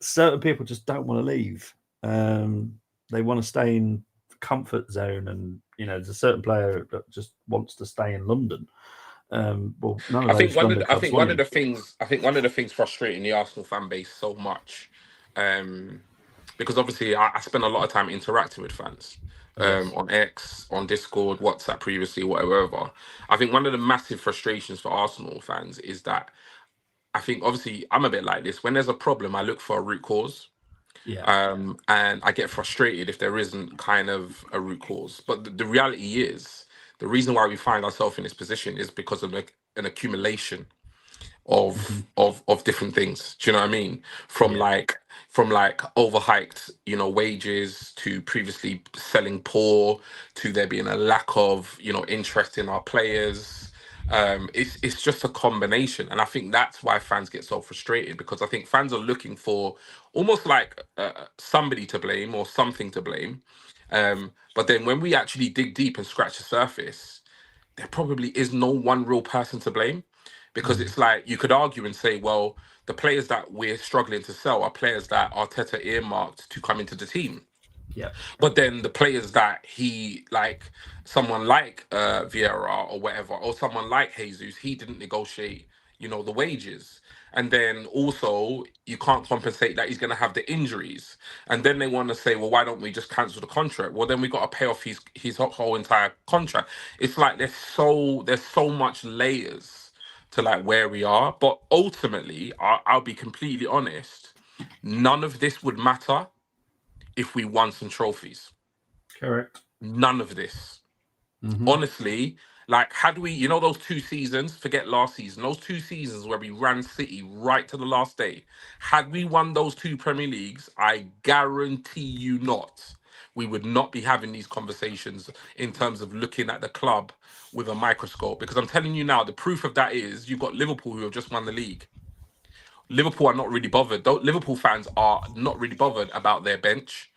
Certain people just don't want to leave. They want to stay in comfort zone, and you know, there's a certain player that just wants to stay in London. Well, none of I think one of the things frustrating the Arsenal fan base so much, because obviously I spend a lot of time interacting with fans on X, on Discord, WhatsApp previously, whatever. I think one of the massive frustrations for Arsenal fans is that I think, obviously, I'm a bit like this. When there's a problem, I look for a root cause. And I get frustrated if there isn't kind of a root cause. But the reality is, the reason why we find ourselves in this position is because of an accumulation of different things. Do you know what I mean? From like overhiked, you know, wages, to previously selling poor, to there being a lack of, you know, interest in our players. It's just a combination, and I think that's why fans get so frustrated, because I think fans are looking for almost like somebody to blame or something to blame, but then when we actually dig deep and scratch the surface, there probably is no one real person to blame, because it's like you could argue and say, well, the players that we're struggling to sell are players that Arteta earmarked to come into the team. Yeah. But then the players that he, like someone like Vieira or whatever, or someone like Jesus, he didn't negotiate, you know, the wages. And then also you can't compensate that he's going to have the injuries. And then they want to say, well, why don't we just cancel the contract? Well, then we got to pay off his whole entire contract. It's like there's so much layers to like where we are. But ultimately, I'll be completely honest, none of this would matter if we won some trophies. Correct. None of this. Mm-hmm. Honestly, like had we, you know, those 2 seasons, forget last season, those 2 seasons where we ran City right to the last day, had we won those 2 Premier Leagues, I guarantee you not, we would not be having these conversations in terms of looking at the club with a microscope. Because I'm telling you now, the proof of that is you've got Liverpool who have just won the league. Liverpool are not really bothered. Liverpool fans are not really bothered about their bench.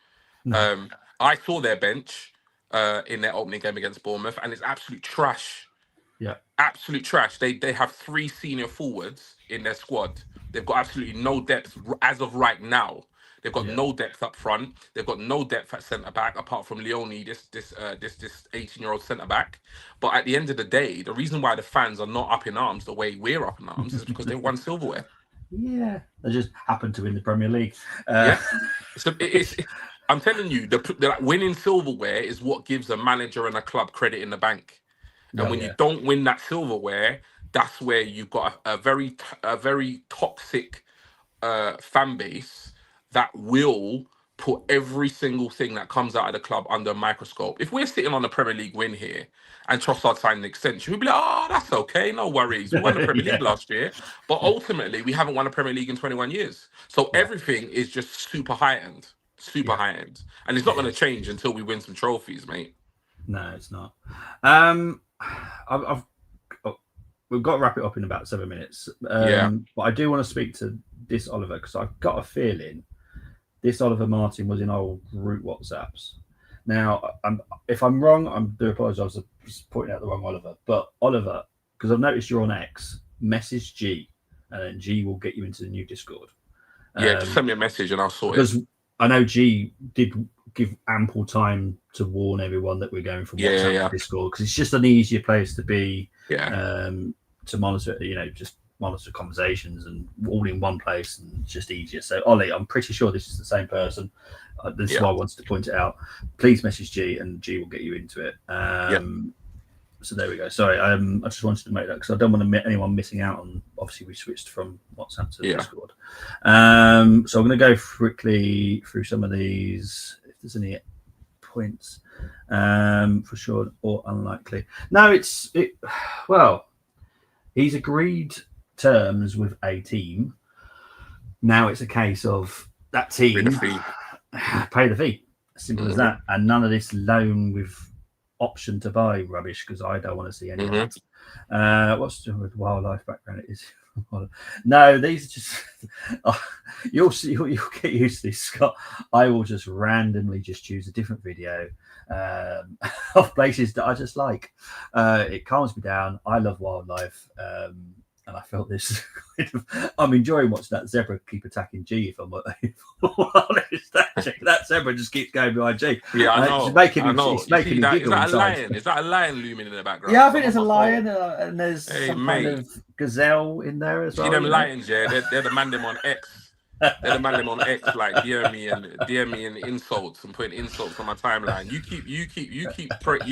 No. I saw their bench in their opening game against Bournemouth, and it's absolute trash. Yeah. Absolute trash. They have 3 senior forwards in their squad. They've got absolutely no depth as of right now. They've got no depth up front. They've got no depth at centre back apart from Leone, this 18-year-old centre back. But at the end of the day, the reason why the fans are not up in arms the way we're up in arms is because they won silverware. Yeah, they just happened to win the Premier League. Yeah, so I'm telling you, the winning silverware is what gives a manager and a club credit in the bank. And when you don't win that silverware, that's where you've got a very toxic fan base that will put every single thing that comes out of the club under a microscope. If we're sitting on a Premier League win here and Trossard signed an extension, we'd be like, oh, that's okay, no worries. We won the Premier League last year. But ultimately, we haven't won a Premier League in 21 years. So everything is just super heightened. Heightened. And it's not going to change until we win some trophies, mate. No, it's not. We've got to wrap it up in about 7 minutes. But I do want to speak to this Oliver because I've got a feeling this Oliver Martin was in old root WhatsApps. Now, if I'm wrong, I do apologise for pointing out the wrong Oliver. But Oliver, because I've noticed you're on X, message G, and then G will get you into the new Discord. Just send me a message and I'll sort it. Because I know G did give ample time to warn everyone that we're going from WhatsApp to Discord because it's just an easier place to be. To monitor, just monitor conversations and all in one place, and it's just easier. So, Ollie, I'm pretty sure this is the same person. This is why I wanted to point it out. Please message G, and G will get you into it. So there we go. Sorry, I just wanted to make that because I don't want to anyone missing out on. Obviously, we switched from WhatsApp to Discord. So I'm going to go quickly through some of these. If there's any points, for sure or unlikely. No, well. He's agreed terms with a team. Now it's a case of that team pay the fee. Simple as that. And none of this loan with option to buy rubbish because I don't want to see any of that. What's the wildlife background? It is. No, these are just. You'll get used to this, Scott. I will just randomly just choose a different video of places that I just like. It calms me down. I love wildlife, and I felt this. I'm enjoying watching that zebra keep attacking G. If I'm honest, that zebra just keeps going behind G. Yeah, I know. It's making me giggle. Is that a lion? Is that a lion looming in the background? Yeah, I think there's a lion and there's some kind of gazelle in there as well. See them lions, they're the man them on X. They're the man them on X, like DM me and insults and putting insults on my timeline. You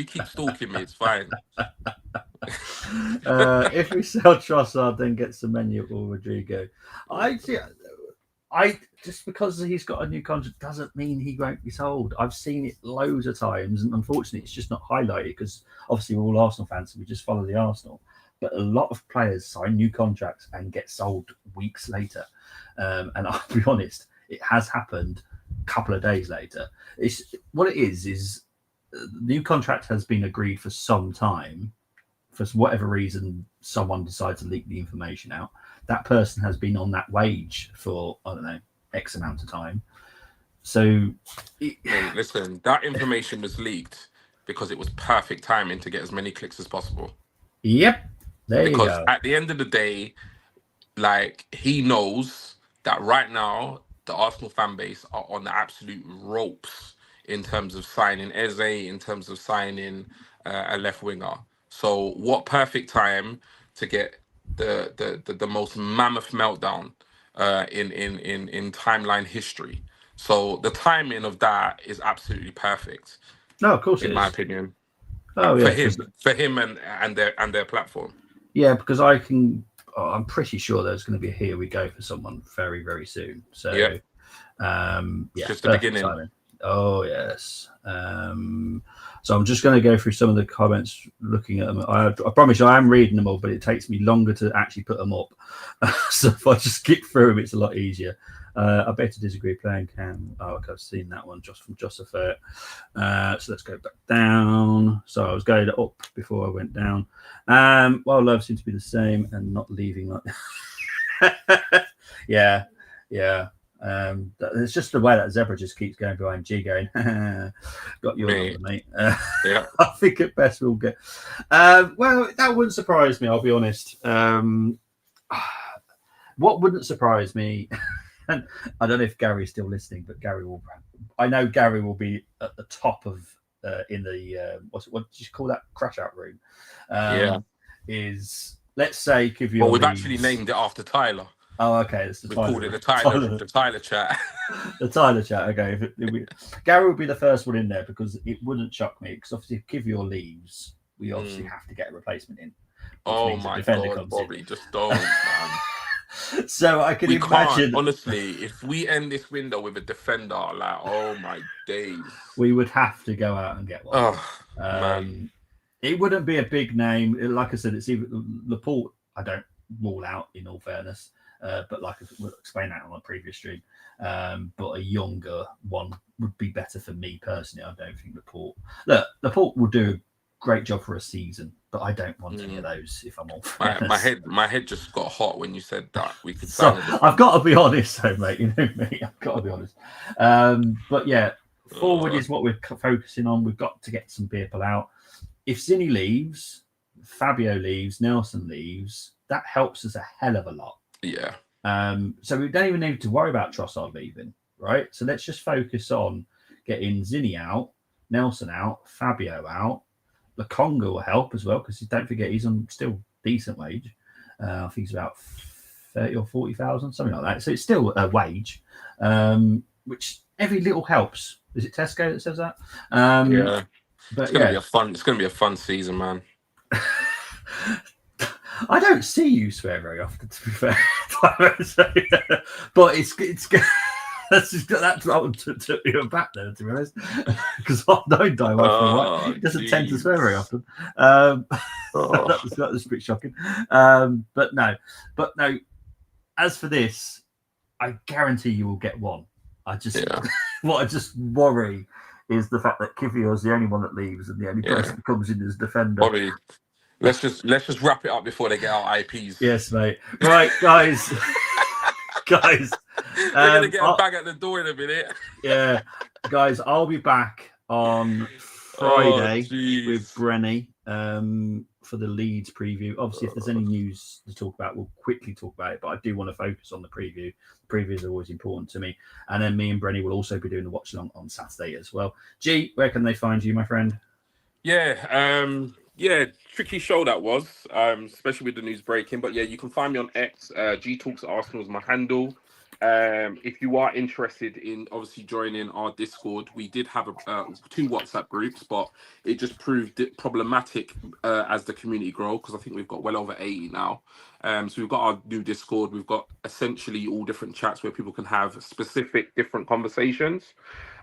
keep stalking me. It's fine. If we sell Trossard, then get Semenyo or Rodrigo. I just because he's got a new contract doesn't mean he won't be sold. I've seen it loads of times, and unfortunately, it's just not highlighted because obviously we're all Arsenal fans, so we just follow the Arsenal. But a lot of players sign new contracts and get sold weeks later. And I'll be honest, it has happened a couple of days later. What it is the new contract has been agreed for some time. For whatever reason, someone decides to leak the information out. That person has been on that wage for, I don't know, X amount of time. So, listen, that information was leaked because it was perfect timing to get as many clicks as possible. Yep. Because at the end of the day, like, he knows that right now the Arsenal fan base are on the absolute ropes in terms of signing Eze, in terms of signing a left winger. So what perfect time to get the most mammoth meltdown in timeline history. So the timing of that is absolutely perfect. No, of course, in my opinion. Oh, for him and their platform. Yeah, because I can I'm pretty sure there's going to be a here we go for someone very, very soon. So, Yeah. yeah, It's just the perfect beginning. timing. Oh yes. So I'm just going to go through some of the comments, looking at them. I promise you, I am reading them all, but it takes me longer to actually put them up. So if I just skip through them, it's a lot easier. I better disagree. Playing Cam. Oh, okay, I've seen that one just from Joseph. So let's go back down. So I was going up before I went down. Well, love seems to be the same and not leaving like. Yeah. It's just the way that Zebra just keeps going behind G, going, got your number, mate. Yeah. I think at best we'll get. Well, that wouldn't surprise me. I'll be honest. What wouldn't surprise me, and I don't know if Gary's still listening, but Gary will. I know Gary will be at the top of in the what do you call that, crash out room? Is, let's say, give you. Well, we've actually named it after Tyler. Oh, okay. We called it the Tyler chat. The Tyler chat. Okay. Gary would be the first one in there, because it wouldn't shock me. Because obviously, if Kivior leaves, we obviously have to get a replacement in. Oh my God, Bobby, just don't. So I can imagine. Honestly, if we end this window with a defender, like, oh my days, we would have to go out and get one. Oh man, it wouldn't be a big name. Like I said, it's either Laporte. I don't rule out, in all fairness. But like we'll explain that on a previous stream. But a younger one would be better for me personally. I don't think Laporte will do a great job for a season, but I don't want any of those, if I'm all fairness. My head just got hot when you said that we could. So, I've got to be honest, though, mate. You know me. I've got to be honest. But yeah, forward is what we're focusing on. We've got to get some people out. If Zinni leaves, Fabio leaves, Nelson leaves, that helps us a hell of a lot. Yeah. So we don't even need to worry about Trossard leaving, right? So let's just focus on getting Zinni out, Nelson out, Fabio out. Lokonga will help as well, because don't forget he's on still decent wage. I think it's about 30 or 40,000, something like that. So it's still a wage, which every little helps. Is it Tesco that says that? Yeah. But it's gonna be a fun season, man. I don't see you swear very often, to be fair. But it's that's what took me back there, to be honest, because I've known Daiwo for a while. He doesn't tend to swear very often. That was a bit shocking. But no. As for this, I guarantee you will get one. What I just worry is the fact that Kivior is the only one that leaves, and the only person that comes in as defender. Bobby, let's just wrap it up before they get our IPs. Yes, mate. Right, guys. Guys, we're gonna get a bag at the door in a minute. Yeah, guys, I'll be back on Friday with Brenny for the Leeds preview. Obviously, if there's any news to talk about, we'll quickly talk about it. But I do want to focus on the preview. The previews are always important to me. And then me and Brenny will also be doing the watch along on Saturday as well. G, where can they find you, my friend? Yeah, tricky show that was, especially with the news breaking. But yeah, you can find me on X. G Talks Arsenal is my handle. If you are interested in obviously joining our Discord, we did have 2 WhatsApp groups, but it just proved problematic as the community grow, because I think we've got well over 80 now. So we've got our new Discord. We've got essentially all different chats where people can have specific different conversations.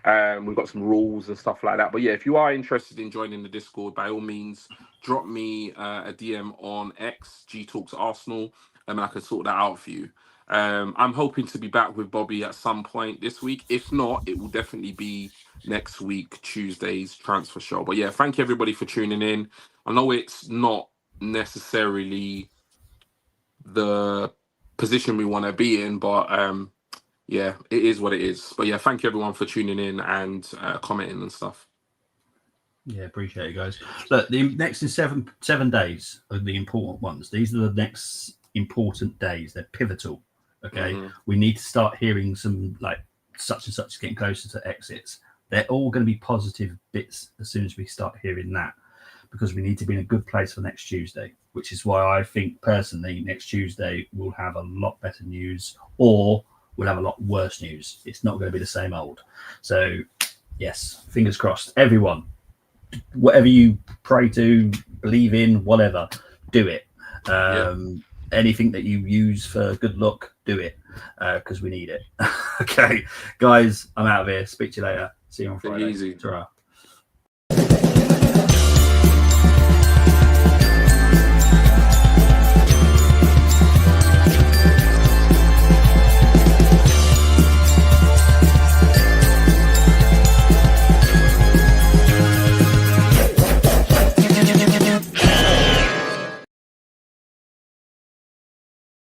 We've got some rules and stuff like that. But yeah, if you are interested in joining the Discord, by all means, drop me a DM on X, G Talks Arsenal, and I can sort that out for you. I'm hoping to be back with Bobby at some point this week. If not, it will definitely be next week, Tuesday's transfer show. But yeah, thank you everybody for tuning in. I know it's not necessarily the position we want to be in, but yeah, it is what it is. But yeah, thank you everyone for tuning in and commenting and stuff. Yeah, appreciate it, guys. Look, the next is seven days are the important ones. These are the next important days. They're pivotal. Okay, we need to start hearing some like such and such is getting closer to exits. They're all going to be positive bits as soon as we start hearing that, because we need to be in a good place for next Tuesday, which is why I think personally next Tuesday we'll have a lot better news, or we'll have a lot worse news. It's not going to be the same old. So yes, fingers crossed. Everyone, whatever you pray to, believe in, whatever, do it. anything that you use for good luck, do it because we need it. Okay, guys, I'm out of here. Speak to you later. See you on Take it Friday. easy. Ta-ra.